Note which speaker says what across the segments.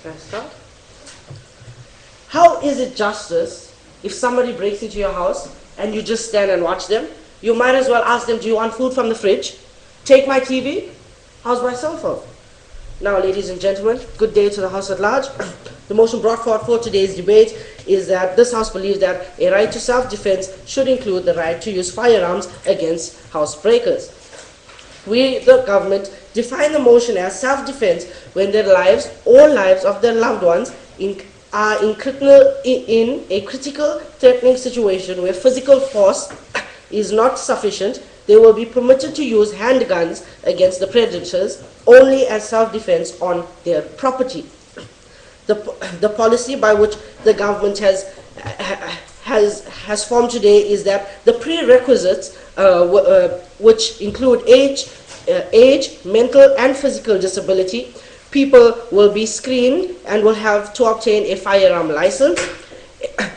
Speaker 1: Can I start? How is it justice if somebody breaks into your house and you just stand and watch them? You might as well ask them, do you want food from the fridge? Take my TV? How's my cell phone? Now, ladies and gentlemen, good day to the House at large. The motion brought forward for today's debate is that this House believes that a right to self-defense should include the right to use firearms against housebreakers. We, the government, define the motion as self-defense when their lives or lives of their loved ones are in a critical, threatening situation where physical force is not sufficient. They will be permitted to use handguns against the predators only as self-defense on their property. The policy by which the government has formed today is that the prerequisites, which include age, mental and physical disability, people will be screened and will have to obtain a firearm license.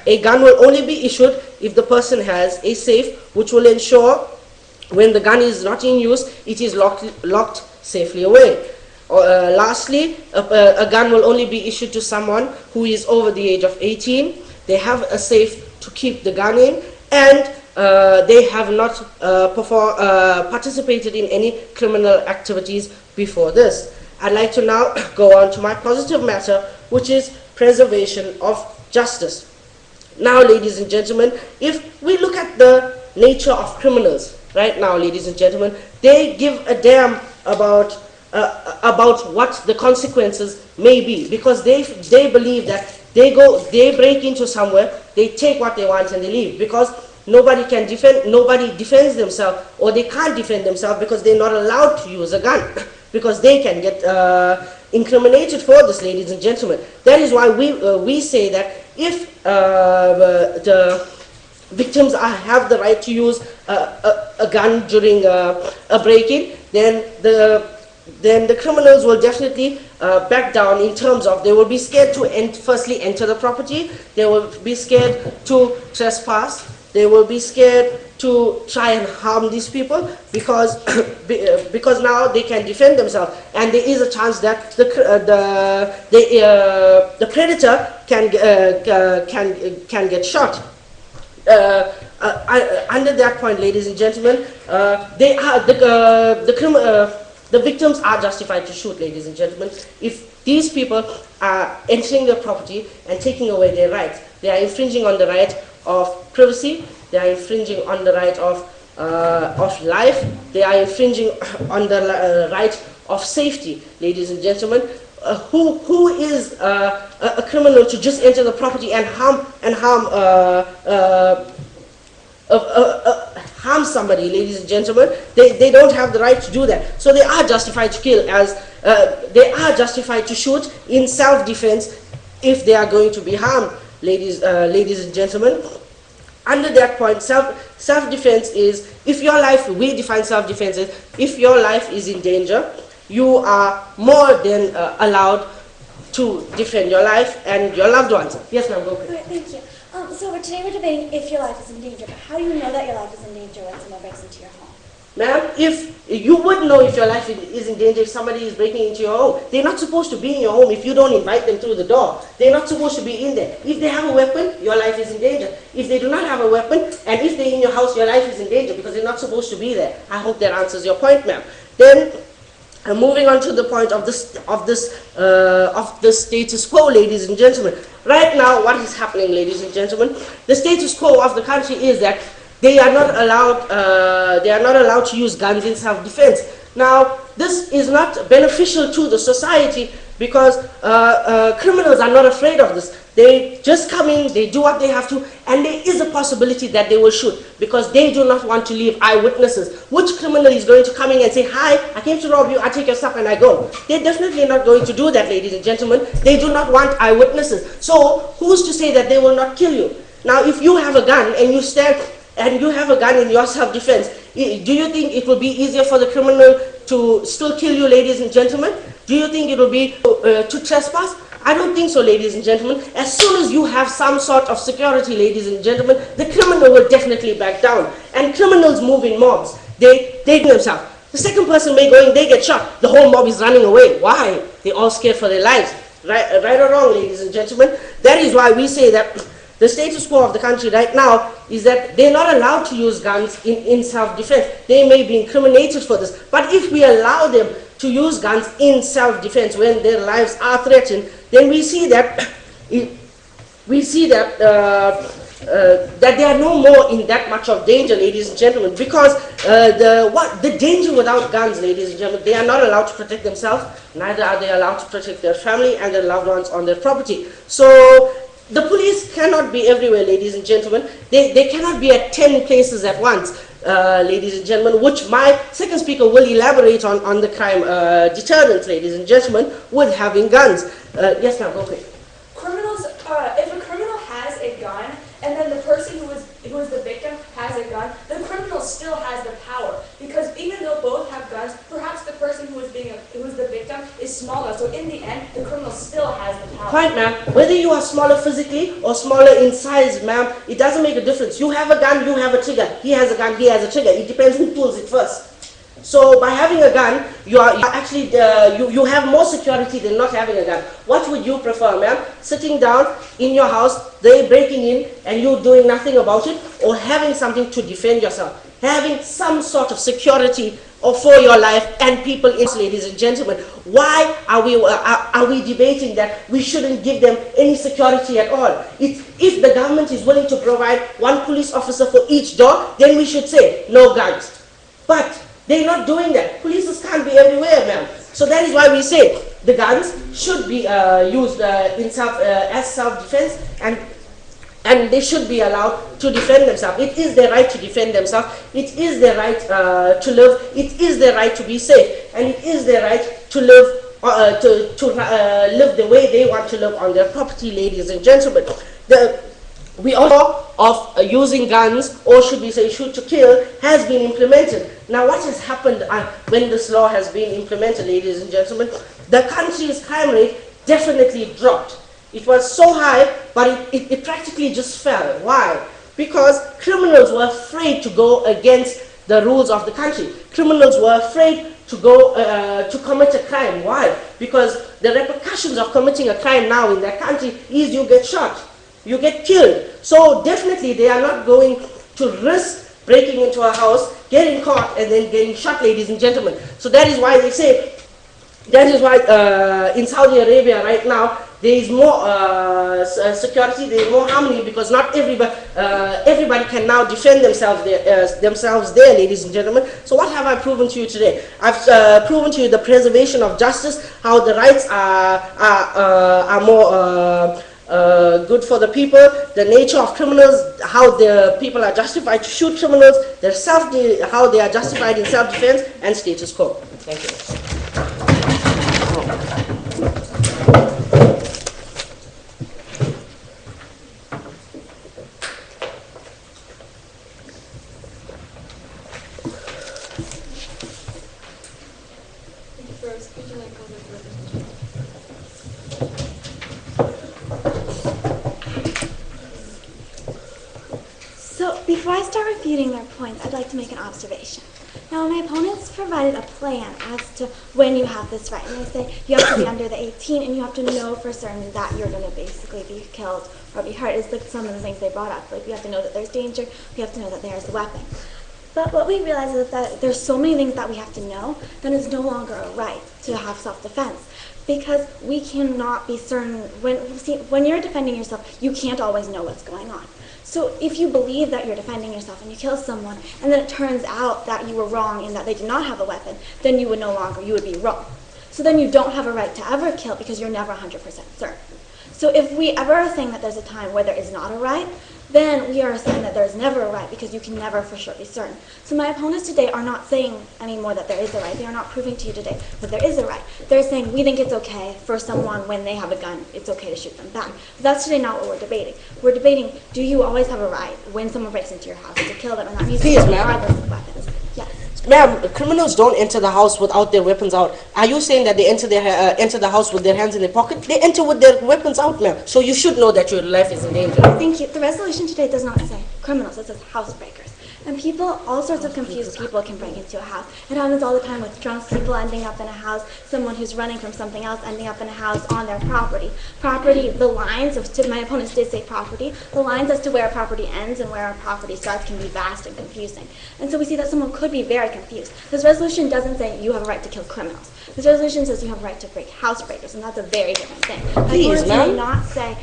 Speaker 1: A gun will only be issued if the person has a safe, which will ensure when the gun is not in use, it is locked safely away. Lastly, a gun will only be issued to someone who is over the age of 18. They have a safe to keep the gun in, and they have not participated in any criminal activities before this. I'd like to now go on to my positive matter, which is preservation of justice. Now, ladies and gentlemen, if we look at the nature of criminals, right now, ladies and gentlemen, they give a damn about what the consequences may be, because they believe that they break into somewhere, they take what they want and they leave, because nobody defends themselves, or they can't defend themselves because they're not allowed to use a gun, because they can get incriminated for this, ladies and gentlemen. That is why we say that if the victims have the right to use a gun during a break-in, then the criminals will definitely back down in terms of they will be scared to firstly enter the property, they will be scared to trespass, they will be scared to try and harm these people, because now they can defend themselves, and there is a chance that the predator can get shot. Under that point, ladies and gentlemen, the victims are justified to shoot, ladies and gentlemen. If these people are entering their property and taking away their rights, they are infringing on the right of privacy, they are infringing on the right of life, they are infringing on the right of safety, ladies and gentlemen. Who is a criminal to just enter the property and harm somebody, ladies and gentlemen? They don't have the right to do that. So they are justified to kill, as they are justified to shoot in self-defense if they are going to be harmed, ladies and gentlemen. Under that point, self-defense is, if your life, we define self-defense as, if your life is in danger, you are more than allowed to defend your life and your loved ones. Yes, ma'am, go ahead.
Speaker 2: All right, thank you. So today we're debating if your life is in danger, but how do you know that your life is in danger when someone breaks into your home?
Speaker 1: Ma'am, if you would know if your life is in danger if somebody is breaking into your home. They're not supposed to be in your home if you don't invite them through the door. They're not supposed to be in there. If they have a weapon, your life is in danger. If they do not have a weapon, and if they're in your house, your life is in danger because they're not supposed to be there. I hope that answers your point, ma'am. Then, moving on to the point of the status quo, ladies and gentlemen. Right now, what is happening, ladies and gentlemen? The status quo of the country is that they are not allowed to use guns in self-defense. Now, this is not beneficial to the society because criminals are not afraid of this. They just come in, they do what they have to, and there is a possibility that they will shoot because they do not want to leave eyewitnesses. Which criminal is going to come in and say, hi, I came to rob you, I take your stuff and I go? They're definitely not going to do that, ladies and gentlemen. They do not want eyewitnesses. So, who's to say that they will not kill you? Now, if you have a gun and you stand and you have a gun in your self-defense, do you think it will be easier for the criminal to still kill you, ladies and gentlemen? Do you think it will be to trespass? I don't think so, ladies and gentlemen. As soon as you have some sort of security, ladies and gentlemen, the criminal will definitely back down. And criminals move in mobs. They do themselves. The second person may go in, they get shot. The whole mob is running away. Why? They're all scared for their lives. right or wrong, ladies and gentlemen. That is why we say that the status quo of the country right now is that they're not allowed to use guns in self-defense. They may be incriminated for this. But if we allow them to use guns in self-defense when their lives are threatened, then we see that that they are no more in that much of danger, ladies and gentlemen, because the danger without guns, ladies and gentlemen, they are not allowed to protect themselves, neither are they allowed to protect their family and their loved ones on their property. So the police cannot be everywhere, ladies and gentlemen. They cannot be at 10 places at once, ladies and gentlemen, which my second speaker will elaborate on the crime deterrent, ladies and gentlemen, with having guns. Yes, ma'am, go ahead.
Speaker 3: Criminals, if a criminal has a gun, and then the person who is the victim has a gun, the criminal still has the power. Because even though both have guns, perhaps the person who is the victim is smaller. So in the end, the criminal still has the power.
Speaker 1: Point, ma'am. Whether you are smaller physically or smaller in size, ma'am, it doesn't make a difference. You have a gun, you have a trigger. He has a gun, he has a trigger. It depends who pulls it first. So by having a gun, you actually you have more security than not having a gun. What would you prefer, ma'am? Sitting down in your house, they breaking in, and you doing nothing about it, or having something to defend yourself, having some sort of security for your life and people? Ladies and gentlemen, why are we debating that we shouldn't give them any security at all? If the government is willing to provide one police officer for each door, then we should say no guns. But they're not doing that. Police can't be everywhere, ma'am. So that is why we say the guns should be used as self-defense, and they should be allowed to defend themselves. It is their right to defend themselves. It is their right to live. It is their right to be safe, and it is their right to live live the way they want to live on their property, ladies and gentlemen. We also of using guns, or should we say shoot to kill, has been implemented. Now what has happened when this law has been implemented, ladies and gentlemen? The country's crime rate definitely dropped. It was so high, but it practically just fell. Why? Because criminals were afraid to go against the rules of the country. Criminals were afraid to go to commit a crime. Why? Because the repercussions of committing a crime now in that country is you get shot. You get killed. So definitely they are not going to risk breaking into a house, getting caught, and then getting shot, ladies and gentlemen. So that is why they say, that is why in Saudi Arabia right now, there is more security, there is more harmony, because not everybody can now defend themselves there, ladies and gentlemen. So what have I proven to you today? I've proven to you the preservation of justice, how the rights are more good for the people, the nature of criminals, how the people are justified to shoot criminals, how they are justified in self-defense, and status quo. Thank you.
Speaker 2: So, before I start refuting their points, I'd like to make an observation. Now, my opponents provided a plan as to when you have this right. And they say you have to be under the 18 and you have to know for certain that you're going to basically be killed or be hurt. It's like some of the things they brought up. Like, you have to know that there's danger, you have to know that there's a weapon. But what we realize is that there's so many things that we have to know, then it's no longer a right to have self-defense. Because we cannot be certain, when you're defending yourself, you can't always know what's going on. So if you believe that you're defending yourself and you kill someone, and then it turns out that you were wrong and that they did not have a weapon, then you would be wrong. So then you don't have a right to ever kill because you're never 100% certain. So if we ever are saying that there's a time where there is not a right, then we are saying that there's never a right because you can never for sure be certain. So my opponents today are not saying anymore that there is a right. They are not proving to you today that there is a right. They're saying we think it's okay for someone when they have a gun, it's okay to shoot them back. But that's today not what we're debating. We're debating, do you always have a right when someone breaks into your house to kill them and that means regardless of weapons? Yes.
Speaker 1: Ma'am, criminals don't enter the house without their weapons out. Are you saying that they enter the house with their hands in their pocket? They enter with their weapons out, ma'am. So you should know that your life is in danger.
Speaker 2: Thank you. The resolution today does not say criminals, it says housebreakers. And people, all sorts of confused people can break into a house. It happens all the time with drunk people ending up in a house, someone who's running from something else ending up in a house on their property. Property, the lines, my opponents did say property, the lines as to where a property ends and where a property starts can be vast and confusing. And so we see that someone could be very confused. This resolution doesn't say you have a right to kill criminals. This resolution says you have a right to break housebreakers, and that's a very different thing. My opponents may not say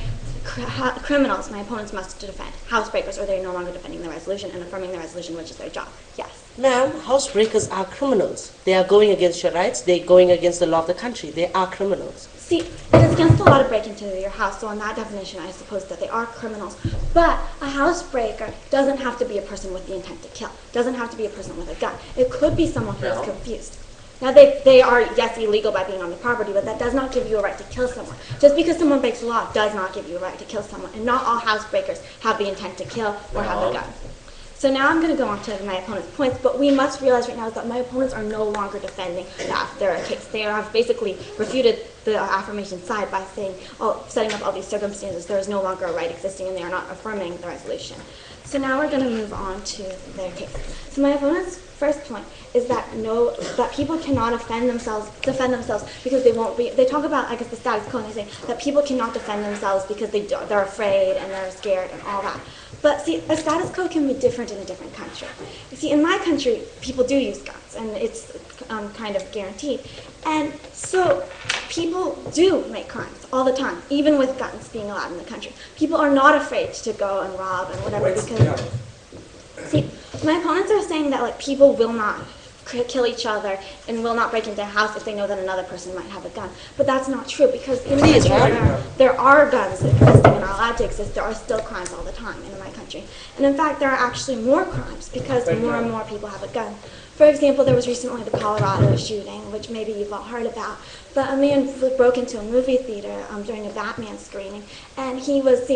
Speaker 2: criminals, my opponents must defend housebreakers, or they're no longer defending the resolution and affirming the resolution, which is their job. Yes.
Speaker 1: Ma'am, housebreakers are criminals. They are going against your rights. They're going against the law of the country. They are criminals.
Speaker 2: See, it is against the law to break into your house, so on that definition, I suppose that they are criminals. But a housebreaker doesn't have to be a person with the intent to kill. Doesn't have to be a person with a gun. It could be someone who is confused. Now, they are, yes, illegal by being on the property, but that does not give you a right to kill someone. Just because someone breaks the law does not give you a right to kill someone. And not all housebreakers have the intent to kill or have a gun. So now I'm going to go on to my opponent's points, but we must realize right now that my opponents are no longer defending their case. They have basically refuted the affirmation side by saying, setting up all these circumstances, there is no longer a right existing, and they are not affirming the resolution. So now we're going to move on to their case. So my opponent's first point is that people cannot defend themselves because they talk about, I guess, the status quo, and they say that people cannot defend themselves because they're afraid and they're scared and all that. But see, a status quo can be different in a different country. You see, in my country, people do use guns, and it's kind of guaranteed. And so people do make crimes all the time, even with guns being allowed in the country. People are not afraid to go and rob and whatever because, see, my opponents are saying that people will not kill each other and will not break into a house if they know that another person might have a gun. But that's not true, because in my country there are guns existing and are allowed to exist. There are still crimes all the time in my country. And in fact, there are actually more crimes because more and more people have a gun. For example, there was recently the Colorado shooting, which maybe you've all heard about. But a man broke into a movie theater during a Batman screening, and it was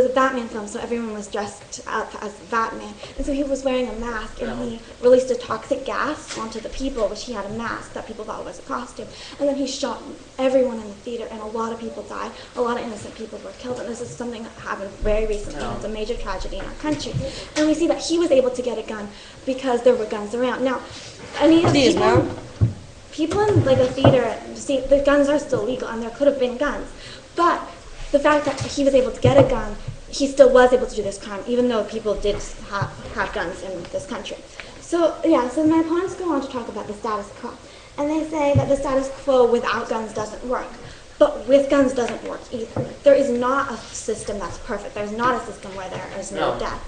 Speaker 2: a Batman film, so everyone was dressed up as Batman. And so he was wearing a mask, and he released a toxic gas onto the people, which he had a mask that people thought was a costume. And then he shot everyone in the theater, and a lot of people died. A lot of innocent people were killed, and this is something that happened very recently. It's a major tragedy in our country. And we see that he was able to get a gun because there were guns around. Now, people in a theater, see, the guns are still legal, and there could have been guns. But the fact that he was able to get a gun, he still was able to do this crime, even though people did have guns in this country. So my opponents go on to talk about the status quo. And they say that the status quo without guns doesn't work. But with guns doesn't work either. There is not a system that's perfect. There's not a system where there is no death.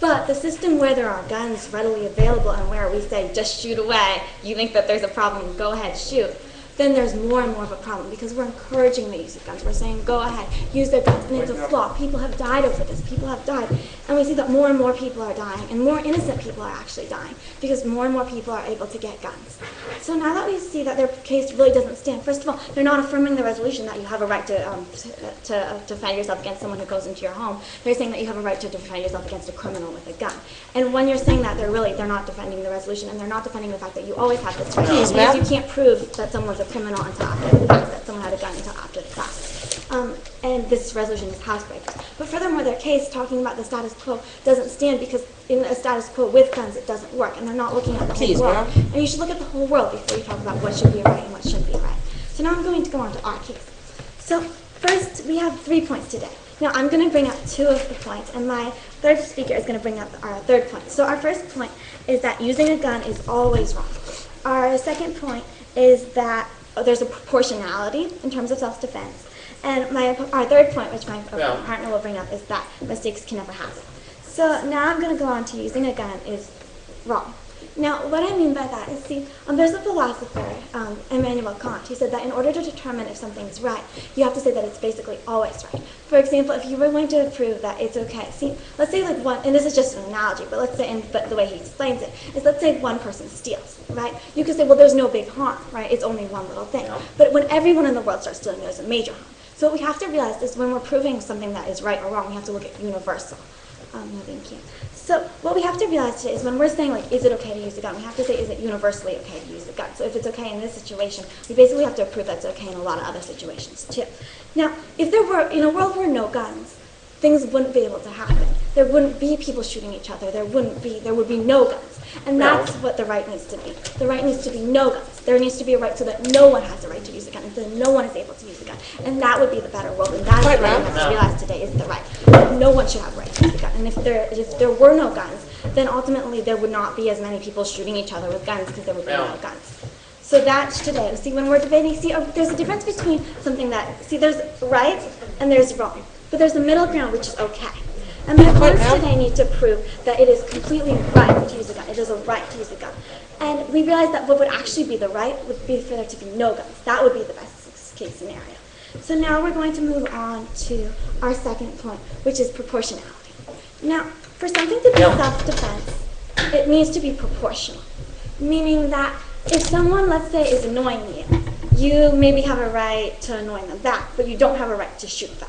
Speaker 2: But the system where there are guns readily available and where we say, just shoot away, you think that there's a problem, go ahead, shoot, then there's more and more of a problem because we're encouraging the use of guns. We're saying, go ahead, use their guns. And it's a flaw. People have died over this. People have died. And we see that more and more people are dying, and more innocent people are actually dying because more and more people are able to get guns. So now that we see that their case really doesn't stand, first of all, they're not affirming the resolution that you have a right to defend yourself against someone who goes into your home. They're saying that you have a right to defend yourself against a criminal with a gun. And when you're saying that, they're not defending the resolution, and they're not defending the fact that you always have this right. Because you can't prove that someone's a criminal until after the fact, that someone had a gun until after the fact. And this resolution is housebreakers. But furthermore, their case talking about the status quo doesn't stand because in a status quo with guns, it doesn't work. And they're not looking at the whole world. And you should look at the whole world before you talk about what should be right and what shouldn't be right. So now I'm going to go on to our case. So first, we have 3 points today. Now I'm going to bring up 2 of the points, and my third speaker is going to bring up our third point. So our first point is that using a gun is always wrong. Our second point is that there's a proportionality in terms of self-defense. And our third point, which my partner will bring up, is that mistakes can never happen. So now I'm going to go on to using a gun is wrong. Now, what I mean by that is, see, there's a philosopher, Immanuel Kant, who said that in order to determine if something's right, you have to say that it's basically always right. For example, if you were going to prove that it's okay, see, let's say and this is just an analogy, but let's say, but the way he explains it, is let's say one person steals, right? You could say, well, there's no big harm, right? It's only one little thing. But when everyone in the world starts stealing, there's a major harm. So what we have to realize is when we're proving something that is right or wrong, we have to look at universal. No, thank you. So what we have to realize today is when we're saying, is it okay to use a gun, we have to say, is it universally okay to use a gun? So if it's okay in this situation, we basically have to prove that's okay in a lot of other situations, too. Now, if there were, in a world where no guns, things wouldn't be able to happen. There wouldn't be people shooting each other. There would be no guns. And that's what the right needs to be. The right needs to be no guns. There needs to be a right so that no one has the right to use a gun, and so that no one is able to use a gun. And that would be the better world. And that's the right we must realize today is the right. That no one should have a right to use a gun. And if there were no guns, then ultimately there would not be as many people shooting each other with guns because there would be no guns. So that's today. See, when we're debating, there's a difference between something that, there's right and there's wrong. But there's a middle ground which is okay. And my opponents today need to prove that it is completely right to use a gun. It is a right to use a gun. And we realize that what would actually be the right would be for there to be no guns. That would be the best case scenario. So now we're going to move on to our second point, which is proportionality. Now, for something to be self-defense, it needs to be proportional. Meaning that if someone, let's say, is annoying you, you maybe have a right to annoy them back, but you don't have a right to shoot them.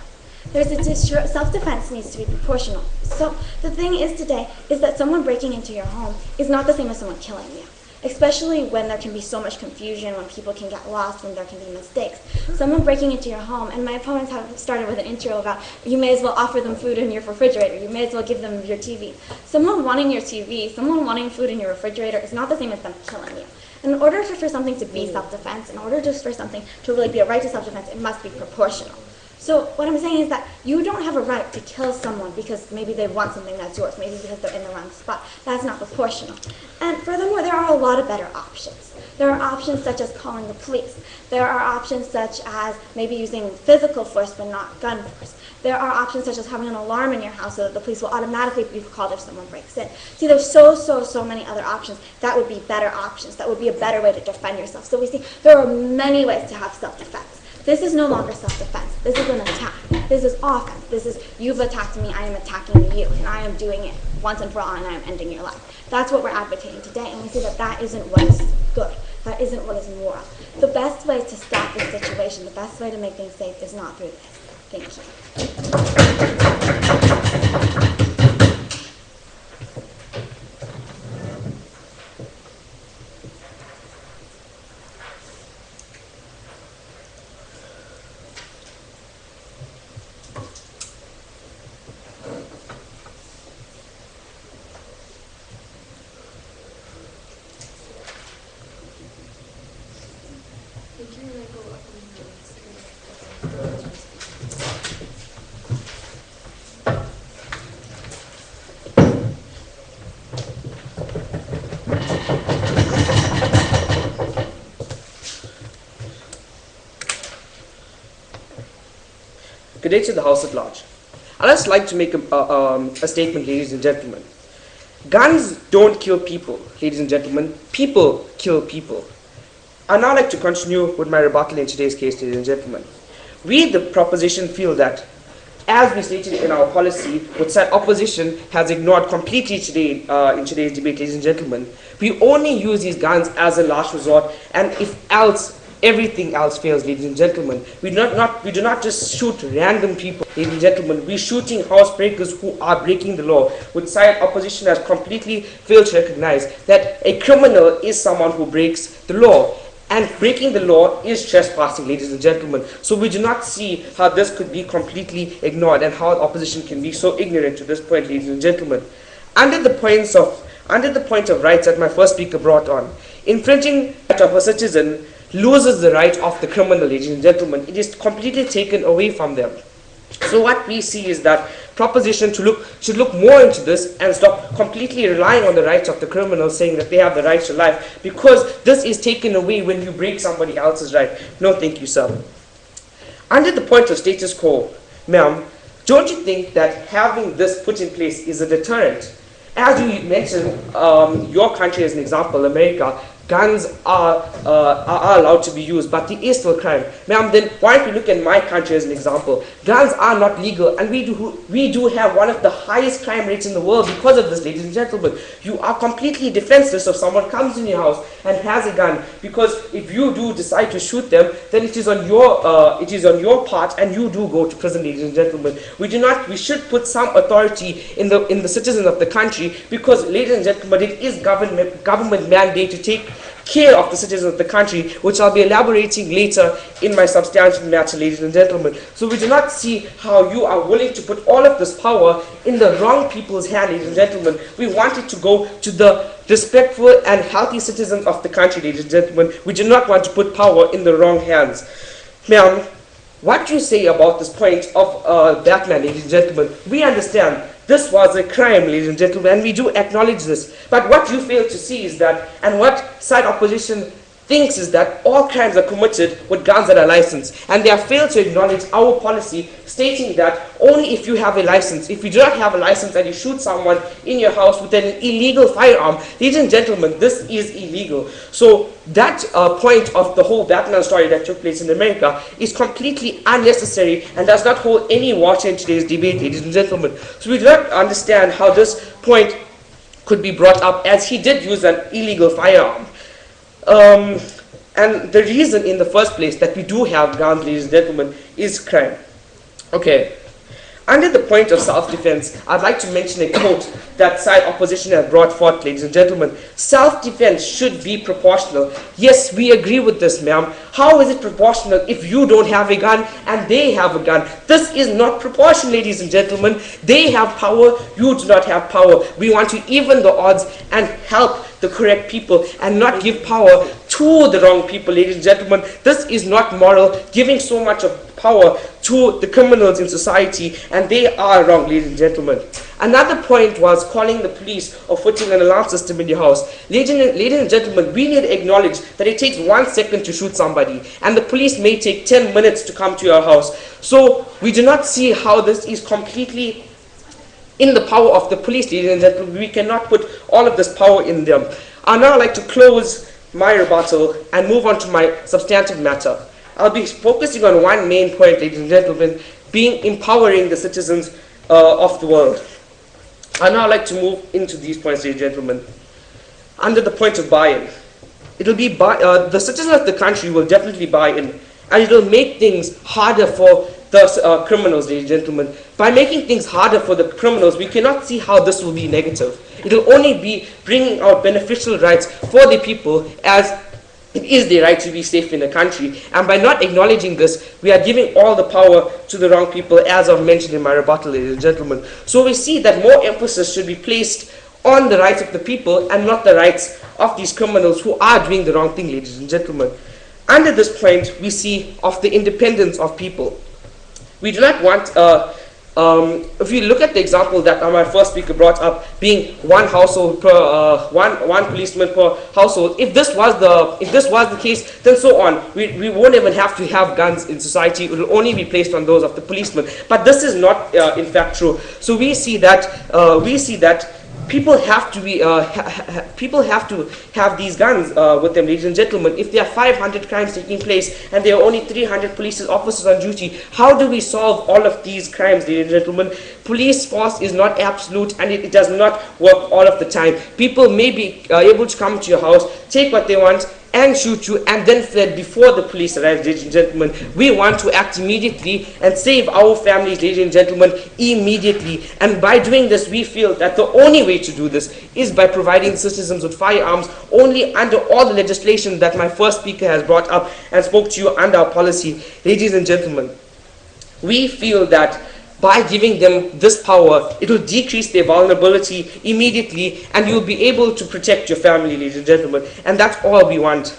Speaker 2: Self-defense needs to be proportional. So the thing is today is that someone breaking into your home is not the same as someone killing you, especially when there can be so much confusion, when people can get lost, when there can be mistakes. Someone breaking into your home, and my opponents have started with an intro about you may as well offer them food in your refrigerator, you may as well give them your TV. Someone wanting your TV, someone wanting food in your refrigerator is not the same as them killing you. In order for something to be self-defense, in order just for something to really be a right to self-defense, it must be proportional. So what I'm saying is that you don't have a right to kill someone because maybe they want something that's yours, maybe because they're in the wrong spot. That's not proportional. And furthermore, there are a lot of better options. There are options such as calling the police. There are options such as maybe using physical force but not gun force. There are options such as having an alarm in your house so that the police will automatically be called if someone breaks in. See, there's so many other options. That would be better options. That would be a better way to defend yourself. So we see there are many ways to have self-defense. This is no longer self-defense. This is an attack. This is offense. This is, you've attacked me, I am attacking you, and I am doing it once and for all, and I am ending your life. That's what we're advocating today, and we see that that isn't what is good. That isn't what is moral. The best way to stop this situation, the best way to make things safe is not through this. Thank you.
Speaker 4: Good day to the House at large. I'd just like to make a statement, ladies and gentlemen. Guns don't kill people, ladies and gentlemen. People kill people. I'd now like to continue with my rebuttal in today's case, ladies and gentlemen. We, the proposition, feel that, as we stated in our policy, which said opposition has ignored completely today in today's debate, ladies and gentlemen, we only use these guns as a last resort, and if else, everything else fails, ladies and gentlemen. We do not just shoot random people, ladies and gentlemen. We're shooting housebreakers who are breaking the law, which side opposition has completely failed to recognize that a criminal is someone who breaks the law. And breaking the law is trespassing, ladies and gentlemen. So we do not see how this could be completely ignored and how the opposition can be so ignorant to this point, ladies and gentlemen. Under the point of rights that my first speaker brought on, infringing the right of a citizen loses the right of the criminal, ladies and gentlemen. It is completely taken away from them. So what we see is that proposition should look more into this and stop completely relying on the rights of the criminal, saying that they have the right to life, because this is taken away when you break somebody else's right. No, thank you, sir. Under the point of status quo, ma'am, don't you think that having this put in place is a deterrent? As you mentioned, your country as an example, America, guns are allowed to be used, but it is still crime. Ma'am, then why don't we look at my country as an example? Guns are not legal, and we do have one of the highest crime rates in the world because of this, ladies and gentlemen. You are completely defenseless if someone comes in your house and has a gun, because if you do decide to shoot them, then it is on your part, and you do go to prison, ladies and gentlemen. We should put some authority in the citizens of the country, because, ladies and gentlemen, it is government mandate to take care of the citizens of the country, which I'll be elaborating later in my substantive matter, ladies and gentlemen. So we do not see how you are willing to put all of this power in the wrong people's hand, ladies and gentlemen. We want it to go to the respectful and healthy citizens of the country, ladies and gentlemen. We do not want to put power in the wrong hands. Ma'am, what do you say about this point of Batman, ladies and gentlemen? We understand this was a crime, ladies and gentlemen, and we do acknowledge this. But what you fail to see is that, and what side opposition thinks is that all crimes are committed with guns that are licensed. And they have failed to acknowledge our policy stating that only if you have a license, if you do not have a license and you shoot someone in your house with an illegal firearm, ladies and gentlemen, this is illegal. So that point of the whole Batman story that took place in America is completely unnecessary and does not hold any water in today's debate, ladies and gentlemen. So we do not understand how this point could be brought up, as he did use an illegal firearm. And the reason in the first place that we do have guns, ladies and gentlemen, is crime. Okay. Under the point of self-defense, I'd like to mention a quote that side opposition has brought forth, ladies and gentlemen. Self-defense should be proportional. Yes, we agree with this, ma'am. How is it proportional if you don't have a gun and they have a gun? This is not proportion, ladies and gentlemen. They have power, you do not have power. We want to even the odds and help the correct people and not give power to the wrong people, ladies and gentlemen. This is not moral, giving so much of power to the criminals in society, and they are wrong, ladies and gentlemen. Another point was calling the police or putting an alarm system in your house. Ladies and gentlemen, we need to acknowledge that it takes 1 second to shoot somebody, and the police may take 10 minutes to come to your house. So we do not see how this is completely in the power of the police, ladies and gentlemen. We cannot put all of this power in them. I'd now like to close my rebuttal and move on to my substantive matter. I'll be focusing on one main point, ladies and gentlemen, being empowering the citizens of the world. I'd now like to move into these points, ladies and gentlemen. Under the point of buy-in, it'll be the citizens of the country will definitely buy in, and it'll make things harder for the criminals, ladies and gentlemen. By making things harder for the criminals, we cannot see how this will be negative. It will only be bringing out beneficial rights for the people, as it is their right to be safe in the country. And by not acknowledging this, we are giving all the power to the wrong people, as I've mentioned in my rebuttal, ladies and gentlemen. So we see that more emphasis should be placed on the rights of the people and not the rights of these criminals who are doing the wrong thing, ladies and gentlemen. Under this point, we see of the independence of people. We do not want, if you look at the example that my first speaker brought up, being one household per one policeman per household. If this was the case, then so on. We won't even have to have guns in society. It will only be placed on those of the policemen. But this is not in fact true. So we see that people have to be people have to have these guns with them, ladies and gentlemen. If there are 500 crimes taking place and there are only 300 police officers on duty, how do we solve all of these crimes, ladies and gentlemen? Police force is not absolute, and it does not work all of the time. People may be able to come to your house, take what they want, and shoot you, and then fled before the police arrived, ladies and gentlemen. We want to act immediately and save our families, ladies and gentlemen, immediately. And by doing this, we feel that the only way to do this is by providing citizens with firearms, only under all the legislation that my first speaker has brought up and spoke to you under our policy. Ladies and gentlemen, we feel that by giving them this power, it will decrease their vulnerability immediately, and you'll be able to protect your family, ladies and gentlemen. And that's all we want.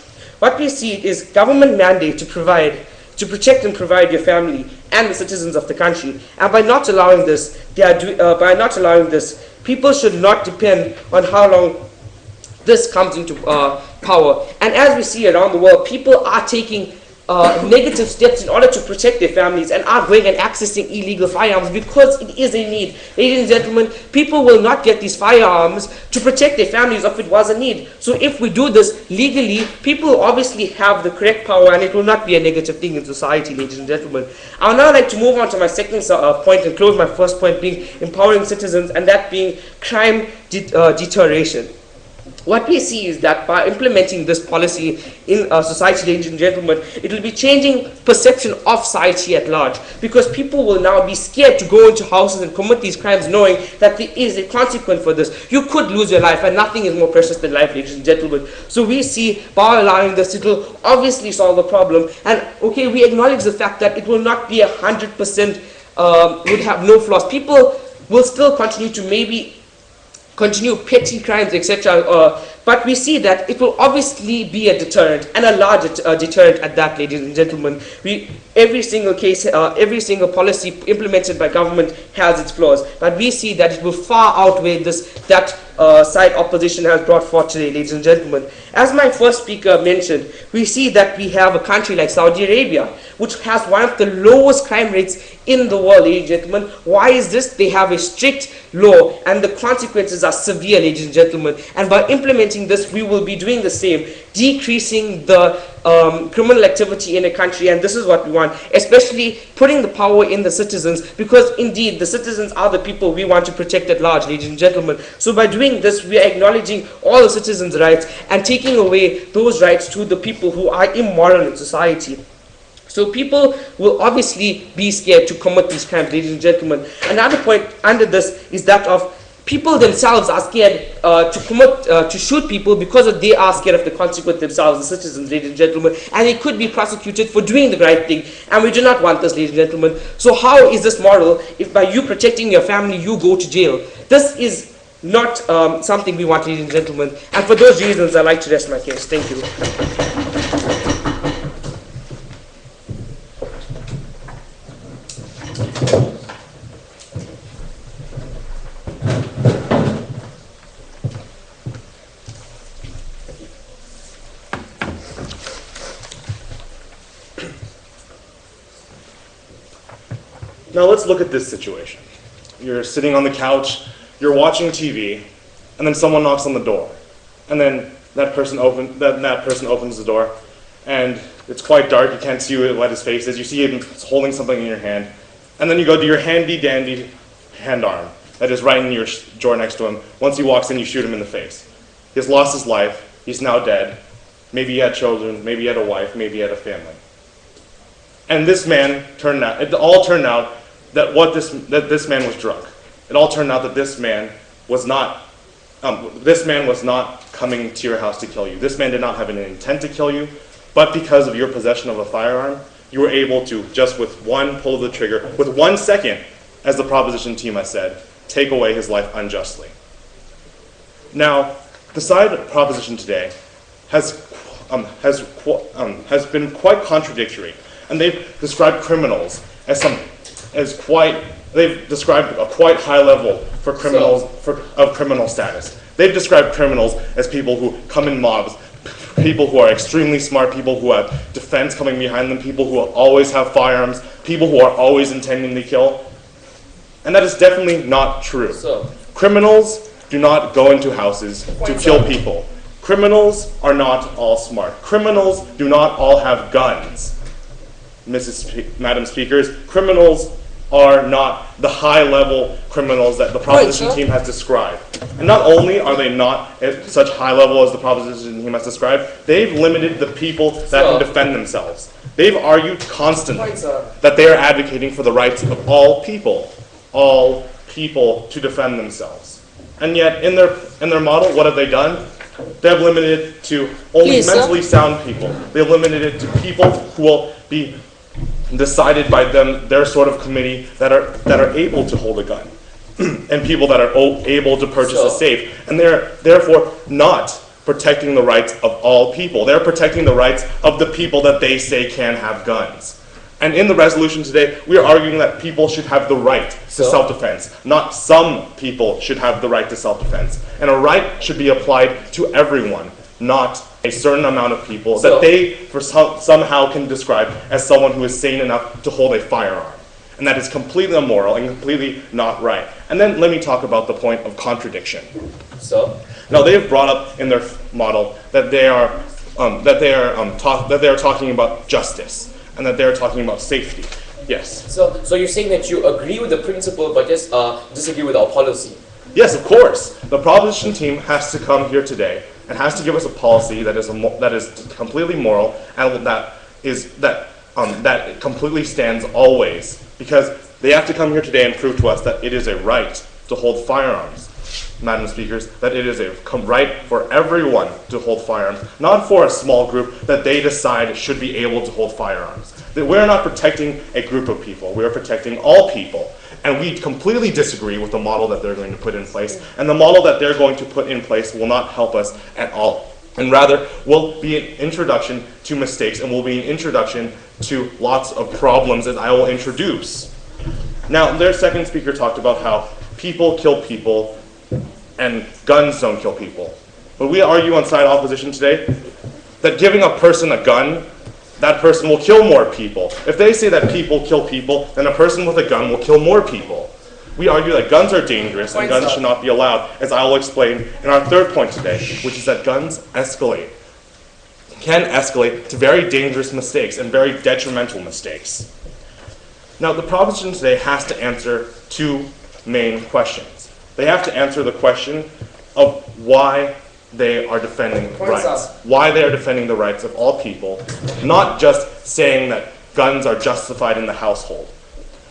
Speaker 4: What we see is government mandate to protect and provide your family and the citizens of the country. And by not allowing this, people should not depend on how long this comes into power. And as we see around the world, people are taking negative steps in order to protect their families and are going and accessing illegal firearms because it is a need. Ladies and gentlemen, people will not get these firearms to protect their families if it was a need. So if we do this legally, people will obviously have the correct power, and it will not be a negative thing in society, ladies and gentlemen. I would now like to move on to my second point and close my first point, being empowering citizens, and that being crime deterioration. what we see is that by implementing this policy in society, ladies and gentlemen, it will be changing perception of society at large, because people will now be scared to go into houses and commit these crimes, knowing that there is a consequence for this. You could lose your life, and nothing is more precious than life, ladies and gentlemen. So we see by allowing this, it will obviously solve the problem. And okay, we acknowledge the fact that it will not be 100%, would have no flaws. People will still continue to maybe continue petty crimes, etc. But we see that it will obviously be a deterrent, and a large deterrent at that, ladies and gentlemen. Every single case, every single policy implemented by government has its flaws, but we see that it will far outweigh that side opposition has brought forth today, ladies and gentlemen. As my first speaker mentioned, we see that we have a country like Saudi Arabia, which has one of the lowest crime rates in the world, ladies and gentlemen. Why is this? They have a strict law, and the consequences are severe, ladies and gentlemen. And by implementing this, we will be doing the same, decreasing the criminal activity in a country, and this is what we want, especially putting the power in the citizens, because indeed the citizens are the people we want to protect at large, ladies and gentlemen. So by doing this, we are acknowledging all the citizens' rights and taking away those rights to the people who are immoral in society. So people will obviously be scared to commit these crimes, ladies and gentlemen. Another point under this is that of people themselves are scared to shoot people because they are scared of the consequence themselves, the citizens, ladies and gentlemen, and they could be prosecuted for doing the right thing, and we do not want this, ladies and gentlemen. So how is this moral if by you protecting your family you go to jail? This is not something we want, ladies and gentlemen, and for those reasons I'd like to rest my case. Thank you.
Speaker 5: Now let's look at this situation. You're sitting on the couch, you're watching TV, and then someone knocks on the door. And then that person opens the door, and it's quite dark, you can't see what his face is. You see him holding something in your hand. And then you go to your handy-dandy hand arm that is right in your drawer next to him. Once he walks in, you shoot him in the face. He's lost his life, he's now dead. Maybe he had children, maybe he had a wife, maybe he had a family. And this man it all turned out that this man was drunk. It all turned out that this man was not coming to your house to kill you. This man did not have an intent to kill you, but because of your possession of a firearm, you were able to, just with one pull of the trigger, with 1 second, as the proposition team has said, take away his life unjustly. Now, the side proposition today has been quite contradictory, and they've described criminals they've described a quite high level for criminals of criminal status. They've described criminals as people who come in mobs, people who are extremely smart, people who have defense coming behind them, people who always have firearms, people who are always intending to kill. And that is definitely not true. Criminals do not go into houses to kill people. Criminals are not all smart. Criminals do not all have guns. Madam Speakers, criminals are not the high-level criminals that the proposition team has described. And not only are they not at such high level as the proposition team has described, they've limited the people that can defend themselves. They've argued constantly that they are advocating for the rights of all people to defend themselves. And yet, in their model, what have they done? They've limited it to only mentally sound people. They've limited it to people who will be decided by their sort of committee that are able to hold a gun, and people that are able to purchase a safe, and they're therefore not protecting the rights of all people. They're protecting the rights of the people that they say can have guns. And in the resolution today, we are arguing that people should have the right to self-defense. Not some people should have the right to self-defense. And a right should be applied to everyone, not a certain amount of people that they somehow can describe as someone who is sane enough to hold a firearm. And that is completely immoral and completely not right. And then let me talk about the point of contradiction. Now they have brought up in their model that they are talking about justice and that they are talking about safety. Yes.
Speaker 6: So you're saying that you agree with the principle but just disagree with our policy?
Speaker 5: Yes, of course. The proposition team has to come here today and has to give us a policy that is completely moral and that completely stands always, because they have to come here today and prove to us that it is a right to hold firearms, Madam Speakers, that it is a right for everyone to hold firearms, not for a small group that they decide should be able to hold firearms. That we're not protecting a group of people, we are protecting all people. And we completely disagree with the model that they're going to put in place, and the model that they're going to put in place will not help us at all. And rather will be an introduction to mistakes and will be an introduction to lots of problems, as I will introduce. Now, their second speaker talked about how people kill people and guns don't kill people. But we argue on side opposition today that giving a person a gun, that person will kill more people. If they say that people kill people, then a person with a gun will kill more people. We argue that guns are dangerous and guns should not be allowed, as I will explain in our third point today, which is that guns can escalate to very dangerous mistakes and very detrimental mistakes. Now, the proposition today has to answer two main questions. They have to answer the question of why they are defending rights. Why they are defending the rights of all people, not just saying that guns are justified in the household.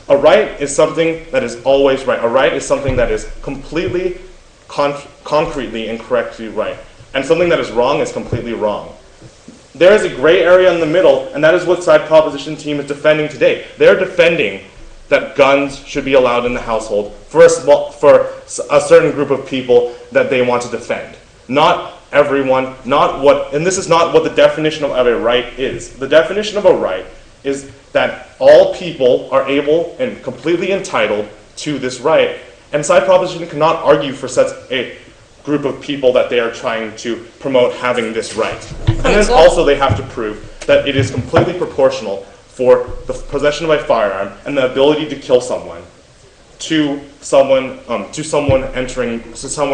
Speaker 5: A right is something that is always right. A right is something that is completely, concretely and correctly right. And something that is wrong is completely wrong. There is a gray area in the middle, and that is what side proposition team is defending today. They're defending that guns should be allowed in the household for a certain group of people that they want to defend. Not everyone, and this is not what the definition of a right is. The definition of a right is that all people are able and completely entitled to this right, and side proposition cannot argue for such a group of people that they are trying to promote having this right. And then also they have to prove that it is completely proportional for the possession of a firearm and the ability to kill someone to someone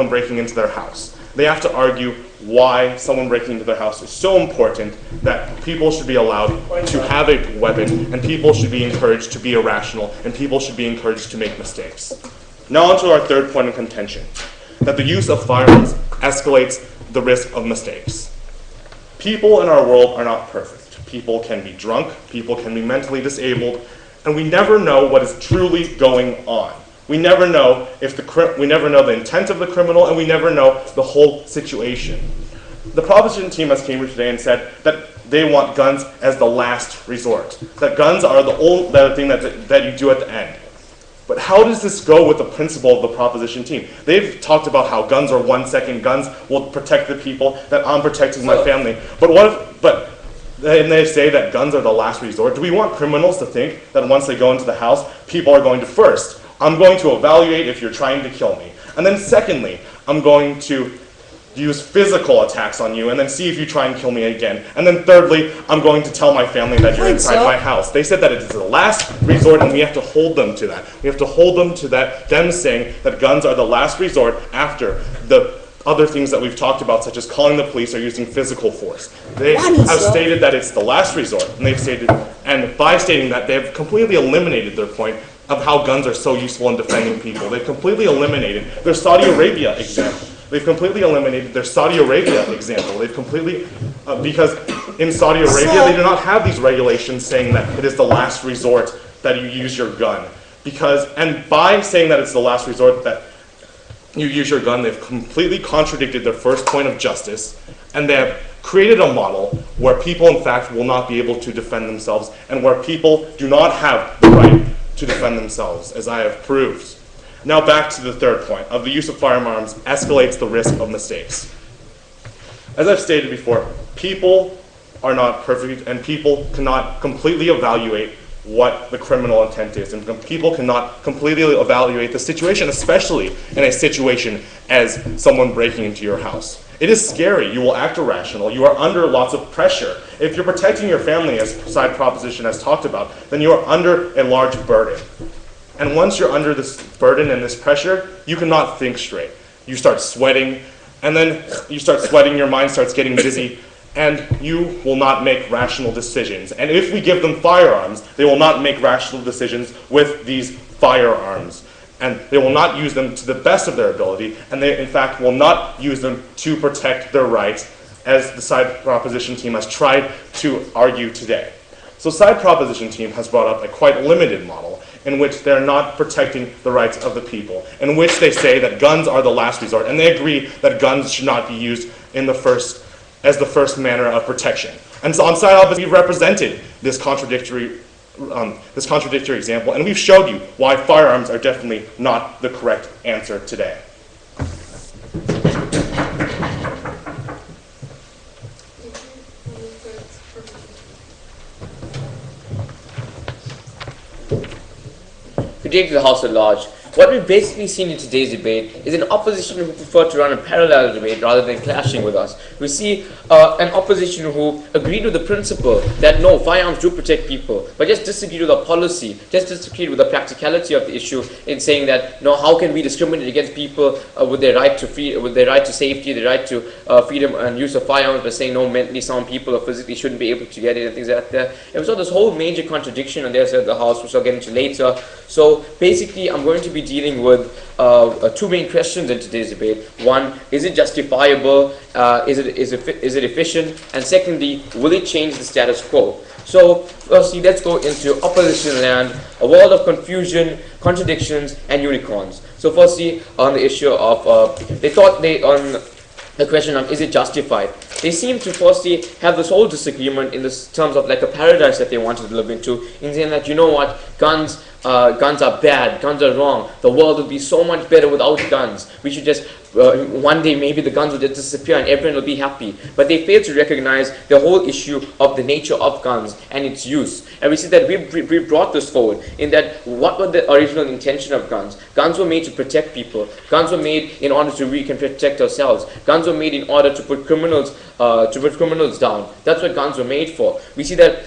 Speaker 5: breaking into their house. They have to argue why someone breaking into their house is so important that people should be allowed to have a weapon, and people should be encouraged to be irrational, and people should be encouraged to make mistakes. Now on to our third point of contention, that the use of firearms escalates the risk of mistakes. People in our world are not perfect. People can be drunk, people can be mentally disabled, and we never know what is truly going on. We never know the intent of the criminal, and we never know the whole situation. The proposition team has came here today and said that they want guns as the last resort. That guns are the only thing that you do at the end. But how does this go with the principle of the proposition team? They've talked about how guns are 1 second, guns will protect the people, that I'm protecting my family. And they say that guns are the last resort. Do we want criminals to think that once they go into the house, people are going to first, I'm going to evaluate if you're trying to kill me. And then secondly, I'm going to use physical attacks on you and then see if you try and kill me again. And then thirdly, I'm going to tell my family that you're inside my house. They said that it is the last resort, and we have to hold them to that. We have to hold them to that, them saying that guns are the last resort after the other things that we've talked about, such as calling the police or using physical force. They have stated that it's the last resort, and by stating that, they have completely eliminated their point of how guns are so useful in defending people. They've completely eliminated their Saudi Arabia example. They've completely eliminated their Saudi Arabia example. They've completely, because in Saudi Arabia, they do not have these regulations saying that it is the last resort that you use your gun. And by saying that it's the last resort that you use your gun, they've completely contradicted their first point of justice, and they have created a model where people, in fact, will not be able to defend themselves, and where people do not have the right to defend themselves, as I have proved. Now back to the third point, of the use of firearms escalates the risk of mistakes. As I've stated before, people are not perfect, and people cannot completely evaluate what the criminal intent is, and people cannot completely evaluate the situation, especially in a situation as someone breaking into your house. It is scary. You will act irrational. You are under lots of pressure. If you're protecting your family, as side proposition has talked about, then you are under a large burden. And once you're under this burden and this pressure, you cannot think straight. You start sweating, and then you start sweating, your mind starts getting dizzy, and you will not make rational decisions. And if we give them firearms, they will not make rational decisions with these firearms. And they will not use them to the best of their ability, and they, in fact, will not use them to protect their rights, as the side proposition team has tried to argue today. So side proposition team has brought up a quite limited model in which they're not protecting the rights of the people, in which they say that guns are the last resort, and they agree that guns should not be used as the first manner of protection. And so on side opposite, we've represented this contradictory example, and we've showed you why firearms are definitely not the correct answer today.
Speaker 6: To take to the House at large, what we've basically seen in today's debate is an opposition who prefer to run a parallel debate rather than clashing with us. We see an opposition who agreed with the principle that no, firearms do protect people, but just disagreed with the policy, just disagreed with the practicality of the issue in saying that no, how can we discriminate against people with their right to safety, their right to freedom and use of firearms, by saying no, mentally sound people or physically shouldn't be able to get it and things like that. And we saw this whole major contradiction on their side of the House, which I'll get into later. So basically, I'm going to be dealing with two main questions in today's debate. One, is it justifiable? Is it efficient? And secondly, will it change the status quo? So firstly, let's go into opposition land, a world of confusion, contradictions, and unicorns. So firstly, on the issue of, on the question of is it justified? They seem to firstly have this whole disagreement in this terms of like a paradise that they wanted to live into, in saying that, you know what, guns are bad, guns are wrong, the world would be so much better without guns. We should just, one day maybe the guns will just disappear and everyone will be happy. But they fail to recognize the whole issue of the nature of guns and its use. And we see that we brought this forward in that what was the original intention of guns? Guns were made to protect people. Guns were made in order to we can protect ourselves. Guns were made in order to put criminals down. That's what guns were made for. We see that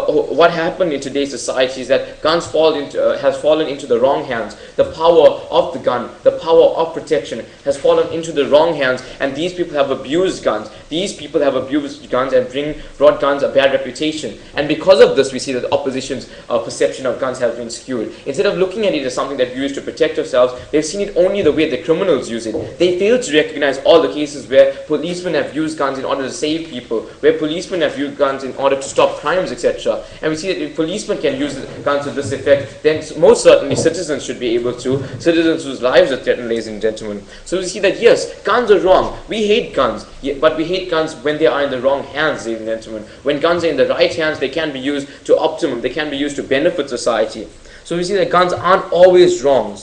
Speaker 6: what happened in today's society is that guns has fallen into the wrong hands. The power of the gun, the power of protection has fallen into the wrong hands, and these people have abused guns. These people have abused guns and brought guns a bad reputation. And because of this, we see that the opposition's perception of guns has been skewed. Instead of looking at it as something that we use to protect ourselves, they've seen it only the way the criminals use it. They fail to recognize all the cases where policemen have used guns in order to save people, where policemen have used guns in order to stop crimes, etc. And we see that if policemen can use guns to this effect, then most certainly citizens should be able to, citizens whose lives are threatened, ladies and gentlemen. So we see that yes, guns are wrong. We hate guns, but we hate guns when they are in the wrong hands, ladies and gentlemen. When guns are in the right hands, they can be used to optimum, they can be used to benefit society. So we see that guns aren't always wrong.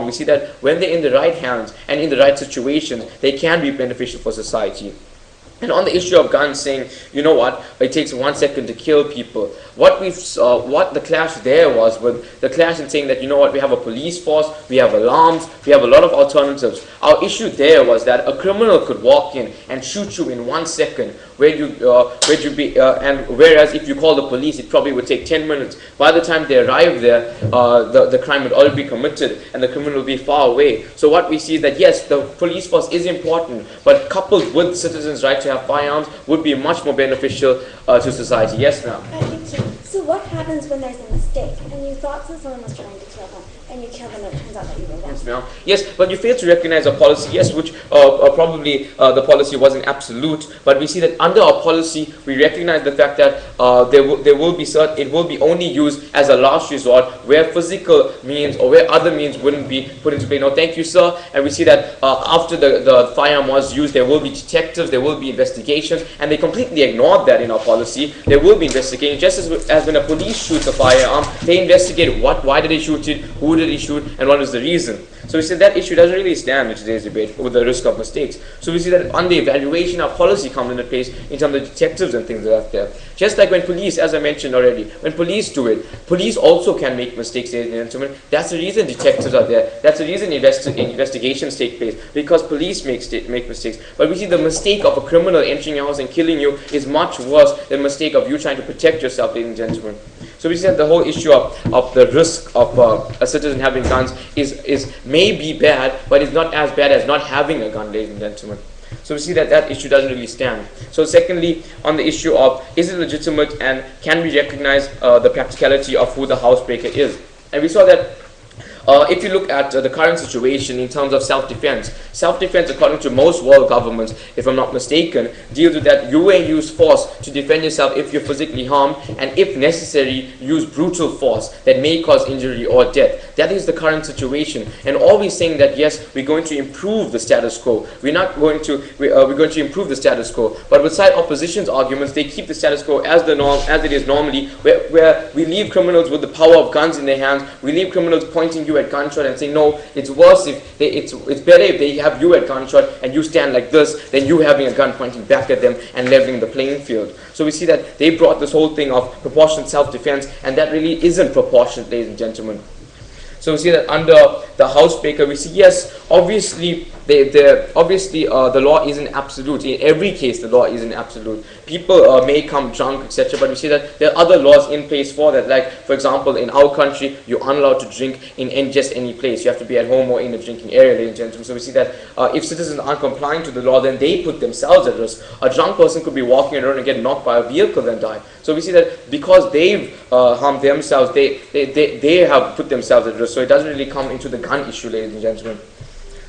Speaker 6: We see that when they're in the right hands and in the right situations, they can be beneficial for society. And on the issue of guns, saying, you know what, it takes 1 second to kill people. What the clash there was with the clash in saying that, you know what, we have a police force, we have alarms, we have a lot of alternatives. Our issue there was that a criminal could walk in and shoot you in 1 second, and whereas if you call the police, it probably would take 10 minutes. By the time they arrive there, the crime would already be committed and the criminal will be far away. So what we see is that yes, the police force is important, but coupled with citizens' right to have firearms would be much more beneficial to society. Yes, ma'am.
Speaker 2: So what happens when there's a mistake and you thought that someone was trying to kill them and you kill them and it turns out that you were wrong?
Speaker 6: Yes, ma'am. Yes, but you fail to recognize a policy, yes, which probably the policy wasn't absolute, but we see that under our policy, we recognize the fact that it will be only used as a last resort where physical means or where other means wouldn't be put into play. No, thank you, sir. And we see that after the firearm was used, there will be detectives, there will be investigations, and they completely ignored that in our policy. There will be investigations, just as when a police shoots a firearm, they investigate why did he shoot it, who did he shoot, and what is the reason. So we see that issue doesn't really stand in today's debate with the risk of mistakes. So we see that on the evaluation of policy comes into place in terms of detectives and things like that. Just like when police, as I mentioned already, when police do it, police also can make mistakes, ladies and gentlemen. That's the reason detectives are there. That's the reason investigations take place, because police make mistakes. But we see the mistake of a criminal entering your house and killing you is much worse than the mistake of you trying to protect yourself, ladies and gentlemen. So we see that the whole issue of the risk of a citizen having guns is maybe bad, but it's not as bad as not having a gun, ladies and gentlemen. So we see that that issue doesn't really stand. So secondly, on the issue of is it legitimate and can we recognize the practicality of who the housebreaker is? And we saw that if you look at the current situation in terms of self-defense, according to most world governments, if I'm not mistaken, deals with that you may use force to defend yourself if you're physically harmed, and if necessary, use brutal force that may cause injury or death. That is the current situation, and all we're saying that yes, we're going to improve the status quo. We're going to improve the status quo. But beside opposition's arguments, they keep the status quo as the norm, as it is normally, where we leave criminals with the power of guns in their hands. We leave criminals pointing you at gunshot and saying, no, it's worse if it's better if they have you at gunshot and you stand like this than you having a gun pointing back at them and leveling the playing field. So we see that they brought this whole thing of proportionate self-defense, and that really isn't proportionate, ladies and gentlemen. So we see that under the housebreaker, we see, yes, obviously, the law isn't absolute. In every case, the law isn't absolute. People may come drunk, etc., but we see that there are other laws in place for that. Like, for example, in our country, you're unallowed to drink in just any place. You have to be at home or in a drinking area, ladies and gentlemen. So we see that if citizens aren't complying to the law, then they put themselves at risk. A drunk person could be walking around and get knocked by a vehicle and die. So we see that because they've harmed themselves, they have put themselves at risk. So it doesn't really come into the gun issue, ladies and gentlemen.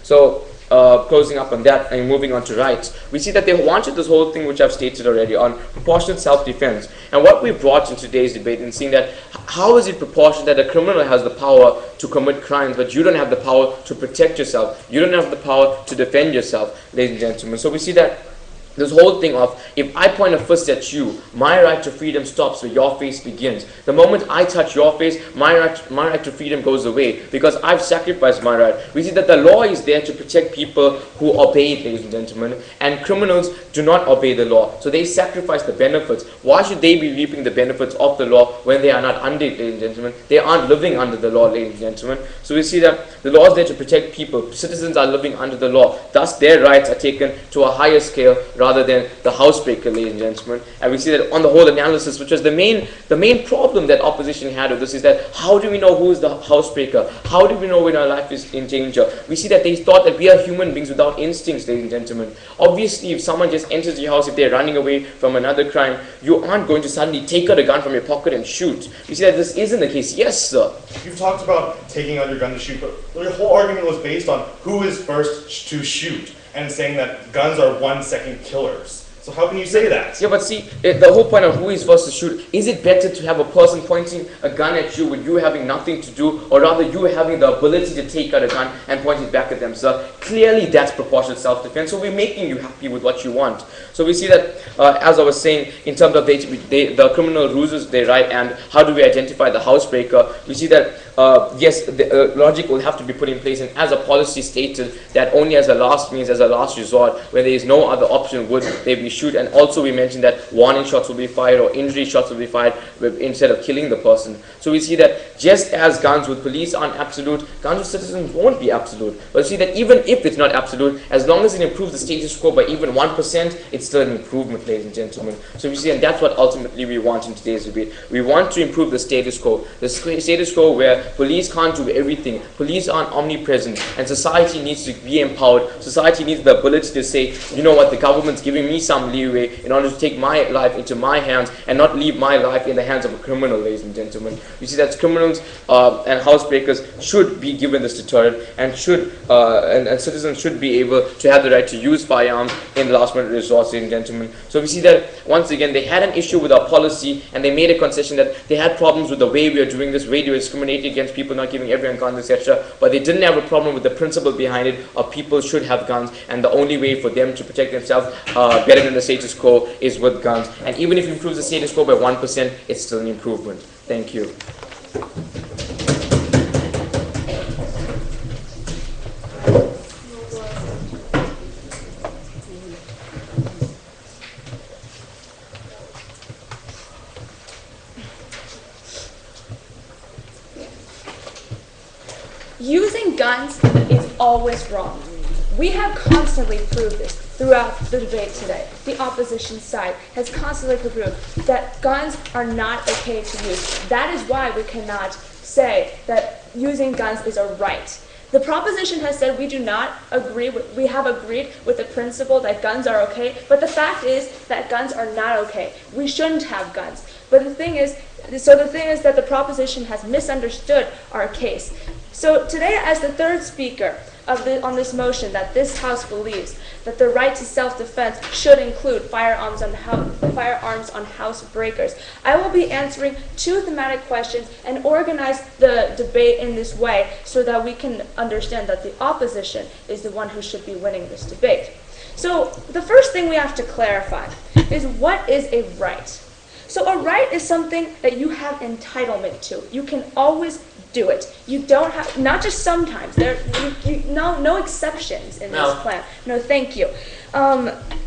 Speaker 6: So closing up on that and moving on to rights, we see that they wanted this whole thing which I've stated already on proportionate self-defense. And what we brought in today's debate in seeing that how is it proportionate that a criminal has the power to commit crimes, but you don't have the power to protect yourself, you don't have the power to defend yourself, ladies and gentlemen. So we see that this whole thing of, if I point a fist at you, my right to freedom stops where your face begins. The moment I touch your face, my right to freedom goes away because I've sacrificed my right. We see that the law is there to protect people who obey it, ladies and gentlemen, and criminals do not obey the law. So they sacrifice the benefits. Why should they be reaping the benefits of the law when they are not under it, ladies and gentlemen? They aren't living under the law, ladies and gentlemen. So we see that the law is there to protect people. Citizens are living under the law. Thus, their rights are taken to a higher scale rather than the housebreaker, ladies and gentlemen. And we see that on the whole analysis, which was the main problem that opposition had with this, is that how do we know who is the housebreaker? How do we know when our life is in danger? We see that they thought that we are human beings without instincts, ladies and gentlemen. Obviously, if someone just enters your house, if they're running away from another crime, you aren't going to suddenly take out a gun from your pocket and shoot. We see that this isn't the case. Yes, sir.
Speaker 5: You've talked about taking out your gun to shoot, but your whole argument was based on who is first to shoot, and saying that guns are 1-second killers. So how can you say that?
Speaker 6: Yeah, but see, the whole point of who is first to shoot, is it better to have a person pointing a gun at you with you having nothing to do, or rather you having the ability to take out a gun and point it back at them? So clearly that's proportionate self-defense. So we're making you happy with what you want. So we see that, as I was saying, in terms of the criminal loses their right, and how do we identify the housebreaker? We see that, yes, the logic will have to be put in place, and as a policy stated, that only as a last means, as a last resort, where there is no other option would they be shoot. And also we mentioned that warning shots will be fired or injury shots will be fired instead of killing the person. So we see that just as guns with police aren't absolute, guns with citizens won't be absolute. But we see that even if it's not absolute, as long as it improves the status quo by even 1%, it's still an improvement, ladies and gentlemen. So we see, and that's what ultimately we want in today's debate. We want to improve the status quo. The status quo where police can't do everything, police aren't omnipresent, and society needs to be empowered. Society needs the ability to say, you know what, the government's giving me some leeway in order to take my life into my hands and not leave my life in the hands of a criminal, ladies and gentlemen. You see that criminals and housebreakers should be given this deterrent, and and citizens should be able to have the right to use firearms in the last minute resort, ladies and gentlemen. So we see that once again they had an issue with our policy, and they made a concession that they had problems with the way we are doing this, way they were discriminating against people, not giving everyone guns, etc. But they didn't have a problem with the principle behind it of people should have guns, and the only way for them to protect themselves better than the status quo is with guns. And even if it improves the status quo by 1%, it's still an improvement. Thank you.
Speaker 3: Using guns is always wrong. We have constantly proved this throughout the debate today. The opposition side has constantly proved that guns are not okay to use. That is why we cannot say that using guns is a right. The proposition has said we have agreed with the principle that guns are okay, but the fact is that guns are not okay. We shouldn't have guns. But the thing is that the proposition has misunderstood our case. So today, as the third speaker on this motion that this House believes that the right to self-defense should include firearms on house breakers, I will be answering two thematic questions and organize the debate in this way so that we can understand that the opposition is the one who should be winning this debate. So the first thing we have to clarify is, what is a right? So a right is something that you have entitlement to. You can always do it. You don't have, not just sometimes. No exceptions in this plan. No, thank you.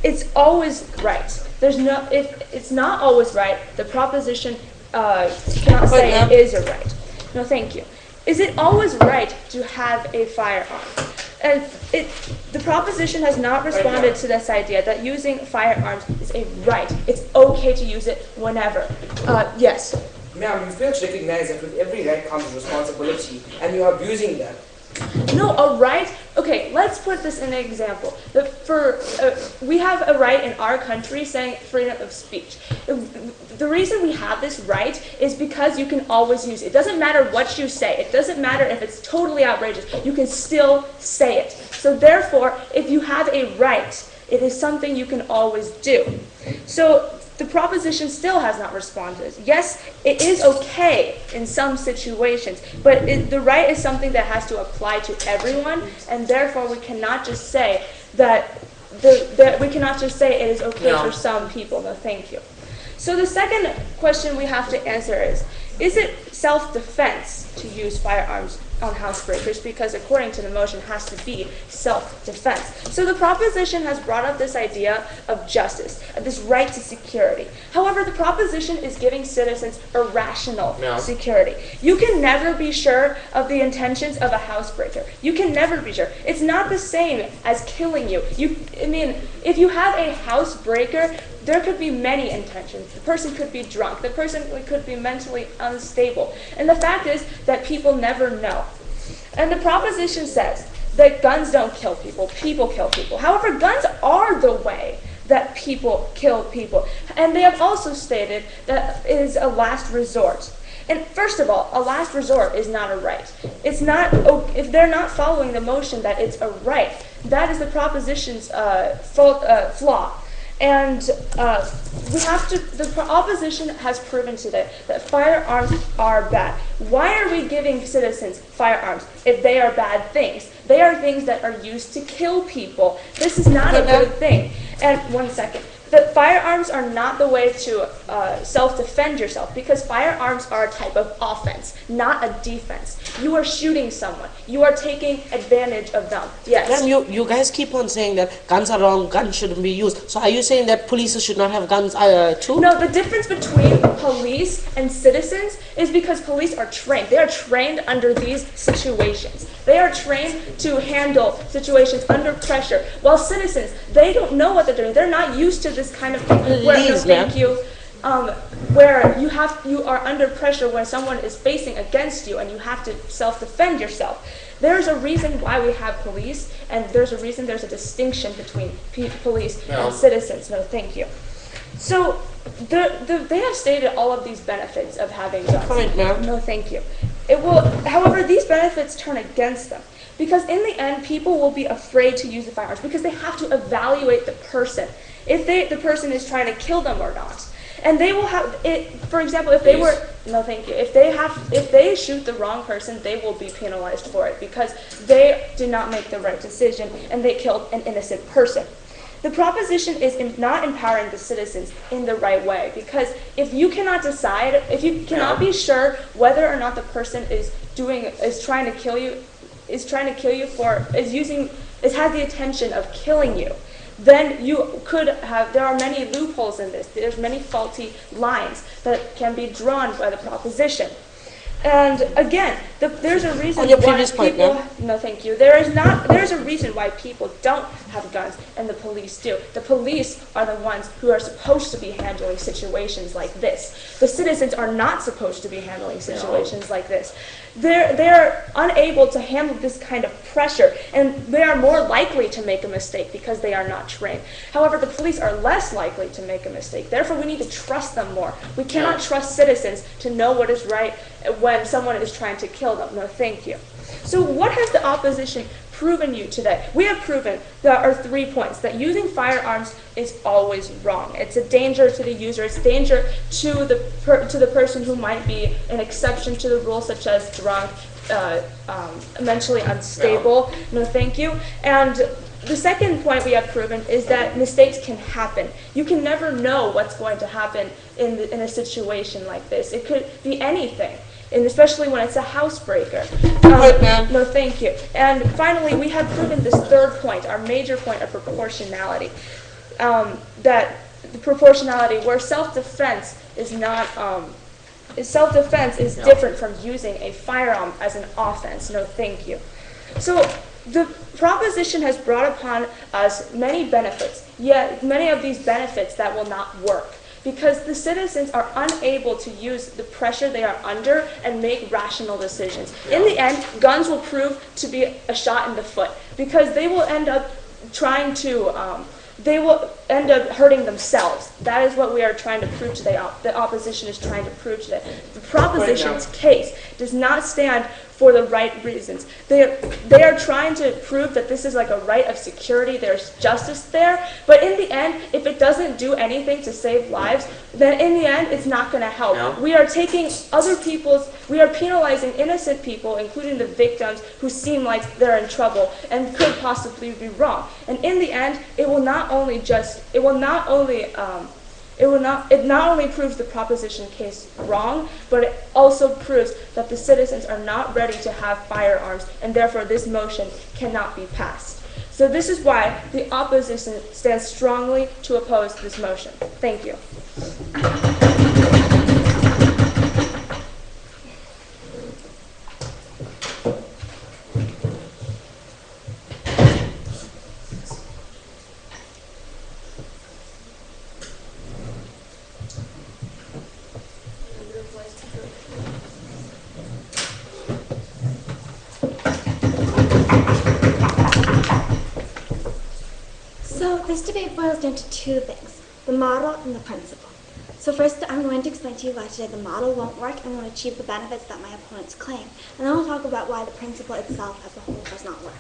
Speaker 3: It's always right. If it's not always right, the proposition cannot say it is a right. No, thank you. Is it always right to have a firearm? And the proposition has not responded to this idea that using firearms is a right. It's okay to use it whenever. Yes.
Speaker 4: Ma'am, you fail to recognize that with every right comes responsibility, and you are abusing that.
Speaker 3: No, a right. Okay, let's put this in an example. We have a right in our country saying freedom of speech. The reason we have this right is because you can always use it. It doesn't matter what you say. It doesn't matter if it's totally outrageous. You can still say it. So therefore, if you have a right, it is something you can always do. So the proposition still has not responded. Yes, it is okay in some situations, but the right is something that has to apply to everyone, and therefore we cannot just say that it is okay for some people. No, thank you. So the second question we have to answer is it self-defense to use firearms on housebreakers? Because according to the motion, it has to be self-defense. So the proposition has brought up this idea of justice, of this right to security. However, the proposition is giving citizens irrational security. You can never be sure of the intentions of a housebreaker. You can never be sure. It's not the same as killing you. If you have a housebreaker, there could be many intentions. The person could be drunk. The person could be mentally unstable. And the fact is that people never know. And the proposition says that guns don't kill people. People kill people. However, guns are the way that people kill people. And they have also stated that it is a last resort. And first of all, a last resort is not a right. It's not, if they're not following the motion that it's a right, that is the proposition's flaw. And the opposition has proven today that firearms are bad. Why are we giving citizens firearms if they are bad things? They are things that are used to kill people. This is not a good thing. And 1 second. The firearms are not the way to self-defend yourself, because firearms are a type of offense, not a defense. You are shooting someone. You are taking advantage of them. Yes.
Speaker 1: Ma'am, you guys keep on saying that guns are wrong, guns shouldn't be used. So are you saying that police should not have guns too?
Speaker 3: No, the difference between police and citizens is because police are trained. They are trained under these situations. They are trained to handle situations under pressure. While citizens, they don't know what they're doing. They're not used to this kind of thing. Where you are under pressure when someone is facing against you and you have to self-defend yourself. There's a reason why we have police, and there's a reason there's a distinction between police and citizens. No, thank you. So they have stated all of these benefits of having guns.
Speaker 1: Comment, ma'am.
Speaker 3: No, thank you. However, these benefits turn against them. Because in the end, people will be afraid to use the firearms because they have to evaluate the person. If the person is trying to kill them or not. And they will have it, for example, if they were, no thank you, if they shoot the wrong person, they will be penalized for it because they did not make the right decision and they killed an innocent person. The proposition is not empowering the citizens in the right way, because if you cannot decide, if you cannot be sure whether or not the person has the intention of killing you, then you could have, there are many loopholes in this. There's many faulty lines that can be drawn by the proposition. And again, there's a reason
Speaker 1: on your
Speaker 3: why
Speaker 1: previous point,
Speaker 3: people, no thank you, there's a reason why people don't have guns and the police do. The police are the ones who are supposed to be handling situations like this. The citizens are not supposed to be handling situations like this. They're unable to handle this kind of pressure, and they are more likely to make a mistake because they are not trained. However, the police are less likely to make a mistake. Therefore, we need to trust them more. We cannot trust citizens to know what is right when someone is trying to kill them. No, thank you. So what has the opposition proven you today? We have proven that our 3 points, that using firearms is always wrong. It's a danger to the user. It's danger to the person who might be an exception to the rule, such as drunk, mentally unstable. No, thank you. And the second point we have proven is that mistakes can happen. You can never know what's going to happen in a situation like this. It could be anything, and especially when it's a housebreaker. No, thank you. And finally, we have proven this third point, our major point of proportionality, that the proportionality where self-defense is not. Self-defense is different from using a firearm as an offense. No, thank you. So the proposition has brought upon us many benefits, yet many of these benefits that will not work because the citizens are unable to use the pressure they are under and make rational decisions. In the end, guns will prove to be a shot in the foot because they will end up trying to hurting themselves. That is what we are trying to prove today. The opposition is trying to prove today. The proposition's case does not stand for the right reasons. They are trying to prove that this is like a right of security, there's justice there, but in the end, if it doesn't do anything to save lives, then in the end, it's not going to help.
Speaker 6: No.
Speaker 3: We are we are penalizing innocent people, including the victims who seem like they're in trouble and could possibly be wrong. And in the end, it not only proves the proposition case wrong, but it also proves that the citizens are not ready to have firearms, and therefore this motion cannot be passed. So this is why the opposition stands strongly to oppose this motion. Thank you.
Speaker 2: So this debate boils down to two things, the model and the principle. So first, I'm going to explain to you why today the model won't work and won't achieve the benefits that my opponents claim. And then I'll talk about why the principle itself as a whole does not work.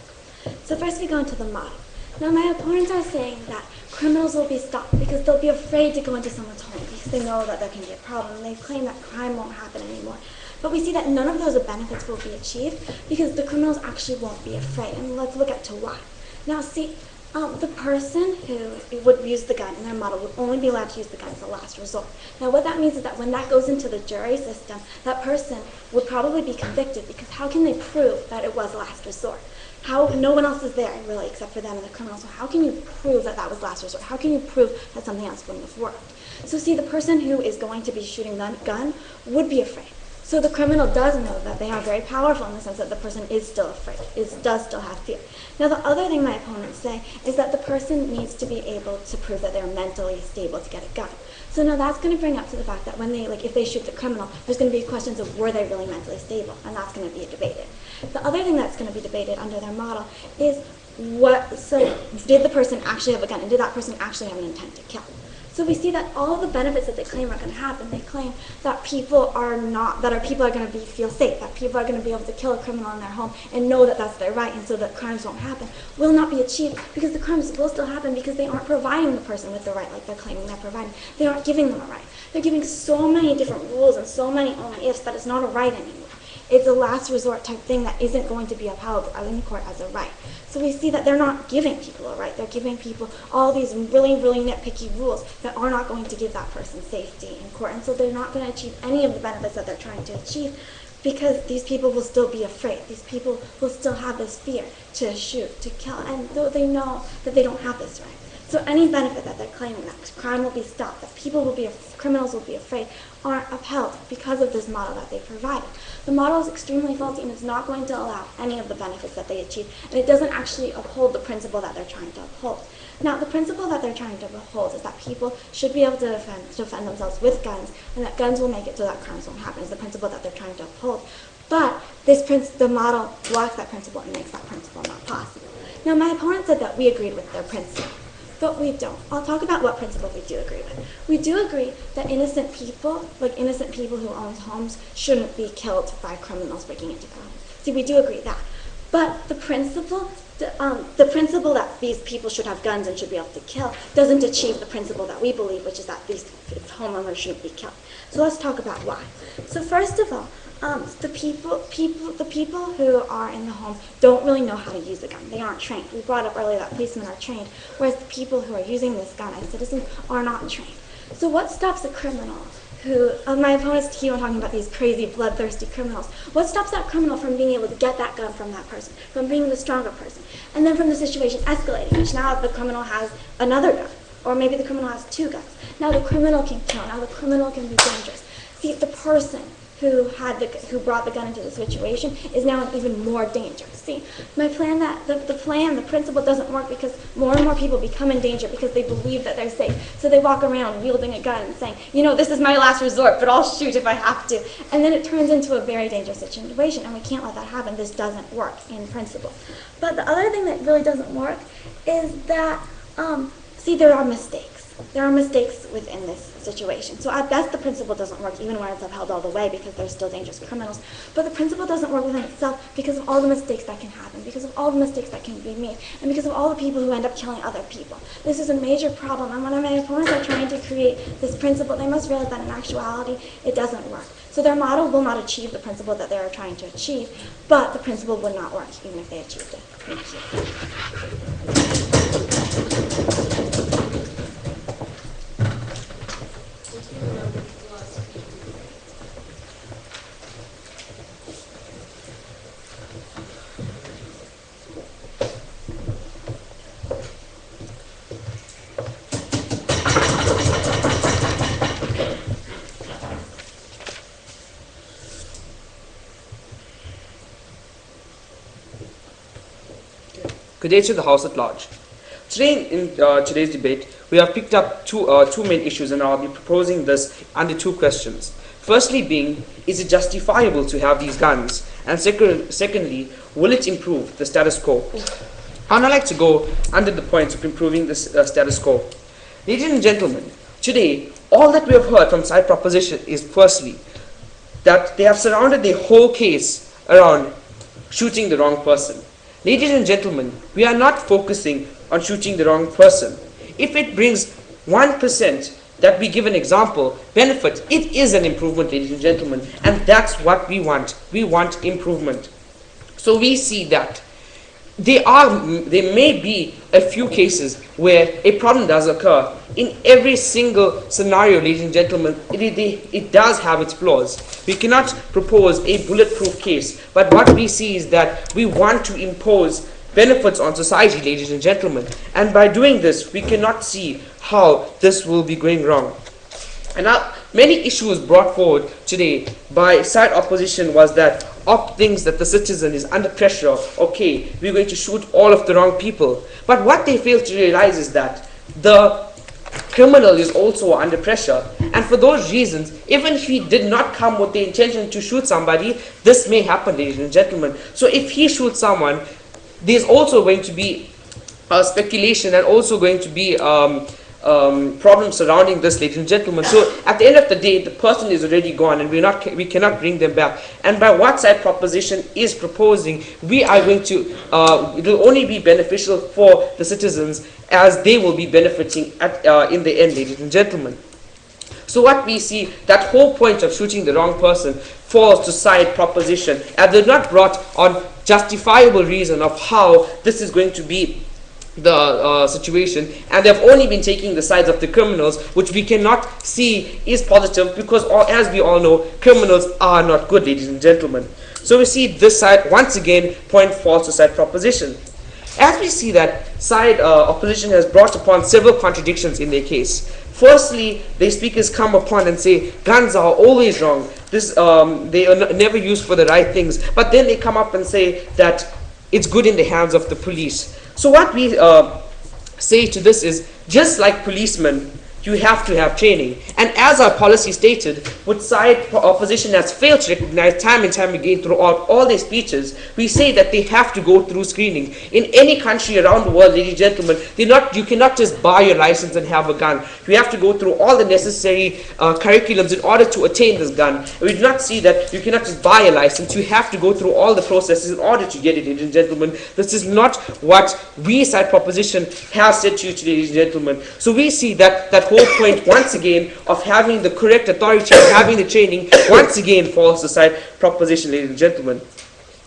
Speaker 2: So first we go into the model. Now my opponents are saying that criminals will be stopped because they'll be afraid to go into someone's home because they know that there can be a problem. They claim that crime won't happen anymore. But we see that none of those benefits will be achieved because the criminals actually won't be afraid. And let's look at to why. Now see, the person who would use the gun in their model would only be allowed to use the gun as a last resort. Now what that means is that when that goes into the jury system, that person would probably be convicted because how can they prove that it was a last resort? No one else is there really except for them and the criminal. So how can you prove that that was last resort? How can you prove that something else wouldn't have worked? So see, the person who is going to be shooting the gun would be afraid. So the criminal does know that they are very powerful in the sense that the person is still afraid, does still have fear. Now the other thing my opponents say is that the person needs to be able to prove that they're mentally stable to get a gun. So now that's going to bring up to the fact that when if they shoot the criminal, there's going to be questions of were they really mentally stable, and that's going to be debated. The other thing that's going to be debated under their model is did the person actually have a gun, and did that person actually have an intent to kill? So we see that all of the benefits that they claim are going to happen, they claim that people are going to feel safe, that people are going to be able to kill a criminal in their home and know that that's their right and so that crimes won't happen, will not be achieved because the crimes will still happen because they aren't providing the person with the right like they're claiming they're providing. They aren't giving them a right. They're giving so many different rules and so many only ifs that it's not a right anymore. It's a last resort type thing that isn't going to be upheld in court as a right. So we see that they're not giving people a right. They're giving people all these really, really nitpicky rules that are not going to give that person safety in court. And so they're not going to achieve any of the benefits that they're trying to achieve because these people will still be afraid. These people will still have this fear to shoot, to kill, and though they know that they don't have this right. So any benefit that they're claiming, that crime will be stopped, that criminals will be afraid, aren't upheld because of this model that they provided. The model is extremely faulty and is not going to allow any of the benefits that they achieve, and it doesn't actually uphold the principle that they're trying to uphold. Now, the principle that they're trying to uphold is that people should be able to defend themselves with guns, and that guns will make it so that crimes won't happen, is the principle that they're trying to uphold. But the model blocks that principle and makes that principle not possible. Now, my opponent said that we agreed with their principle. But we don't. I'll talk about what principle we do agree with. We do agree that innocent people, like innocent people who own homes, shouldn't be killed by criminals breaking into their homes. See, we do agree that. But the principle that these people should have guns and should be able to kill doesn't achieve the principle that we believe, which is that these homeowners shouldn't be killed. So let's talk about why. So first of all, the people who are in the home don't really know how to use a gun. They aren't trained. We brought up earlier that policemen are trained, whereas the people who are using this gun as citizens are not trained. So what stops a criminal who, my opponents keep on talking about these crazy, bloodthirsty criminals. What stops that criminal from being able to get that gun from that person, from being the stronger person, and then from the situation escalating, which now the criminal has another gun, or maybe the criminal has 2 guns. Now the criminal can kill. Now the criminal can be dangerous. See, the person who brought the gun into the situation is now in even more danger. See, my plan the principle doesn't work because more and more people become in danger because they believe that they're safe. So they walk around wielding a gun and saying, this is my last resort, but I'll shoot if I have to. And then it turns into a very dangerous situation, and we can't let that happen. This doesn't work in principle. But the other thing that really doesn't work is that, there are mistakes. There are mistakes within this situation. So at best, the principle doesn't work, even when it's upheld all the way, because there's still dangerous criminals. But the principle doesn't work within itself because of all the mistakes that can happen, because of all the mistakes that can be made, and because of all the people who end up killing other people. This is a major problem, and when my opponents are trying to create this principle, they must realize that in actuality, it doesn't work. So their model will not achieve the principle that they are trying to achieve, but the principle would not work even if they achieved it. Thank you.
Speaker 4: Good day to the House at large. Today, in today's debate, we have picked up two main issues, and I'll be proposing this under 2 questions. Firstly being, is it justifiable to have these guns? And secondly, will it improve the status quo? I'd like to go under the points of improving the status quo. Ladies and gentlemen, today, all that we have heard from side proposition is firstly, that they have surrounded the whole case around shooting the wrong person. Ladies and gentlemen, we are not focusing on shooting the wrong person. If it brings 1%, that we give an example, benefit, it is an improvement, ladies and gentlemen, and that's what we want. We want improvement. So we see that there may be a few cases where a problem does occur. In every single scenario, ladies and gentlemen, it does have its flaws. We cannot propose a bulletproof case, but what we see is that we want to impose benefits on society, ladies and gentlemen, and by doing this, we cannot see how this will be going wrong. And now, many issues brought forward today by side opposition was that things that the citizen is under pressure, okay, we're going to shoot all of the wrong people. But what they fail to realize is that the criminal is also under pressure. And for those reasons, even if he did not come with the intention to shoot somebody, this may happen, ladies and gentlemen. So if he shoots someone, there's also going to be speculation and also going to be problems surrounding this, ladies and gentlemen. So at the end of the day, the person is already gone, and we cannot bring them back. And by what side proposition is proposing, we are going to, it will only be beneficial for the citizens as they will be benefiting in the end, ladies and gentlemen. So what we see, that whole point of shooting the wrong person falls to side proposition, and they're not brought on justifiable reason of how this is going to be the situation, and they've only been taking the sides of the criminals, which we cannot see is positive because, as we all know, criminals are not good, ladies and gentlemen. So we see this side, once again, point falls to side proposition. As we see that side opposition has brought upon several contradictions in their case. Firstly, the speakers come upon and say guns are always wrong. They are never used for the right things. But then they come up and say that it's good in the hands of the police. So what we say to this is, just like policemen you have to have training. And as our policy stated, which side opposition has failed to recognize time and time again throughout all their speeches, we say that they have to go through screening. In any country around the world, ladies and gentlemen, you cannot just buy your license and have a gun. You have to go through all the necessary curriculums in order to attain this gun. We do not see that you cannot just buy a license. You have to go through all the processes in order to get it, ladies and gentlemen. This is not what we side proposition has said to you today, ladies and gentlemen. So we see that that whole point once again of having the correct authority and having the training once again falls to side proposition, ladies and gentlemen.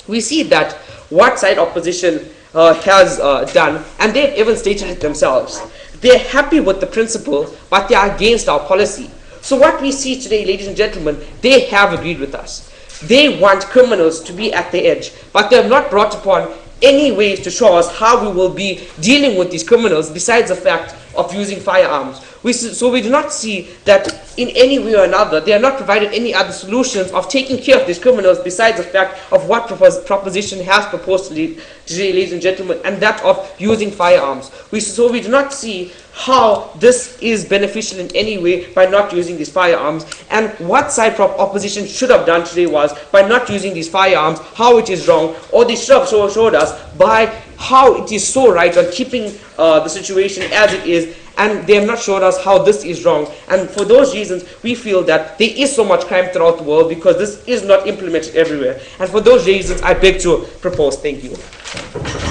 Speaker 4: We see that what side opposition has done, and they've even stated it themselves. They're happy with the principle, but they are against our policy. So what we see today, ladies and gentlemen, they have agreed with us. They want criminals to be at the edge, but they have not brought upon any ways to show us how we will be dealing with these criminals besides the fact of using firearms. So we do not see that in any way or another they are not provided any other solutions of taking care of these criminals besides the fact of what proposition has proposed today, ladies and gentlemen, and that of using firearms. So we do not see how this is beneficial in any way by not using these firearms, and what side opposition should have done today was by not using these firearms, how it is wrong, or they should have showed us by how it is so right on keeping the situation as it is, and they have not showed us how this is wrong. And for those reasons, we feel that there is so much crime throughout the world because this is not implemented everywhere. And for those reasons, I beg to propose. Thank you.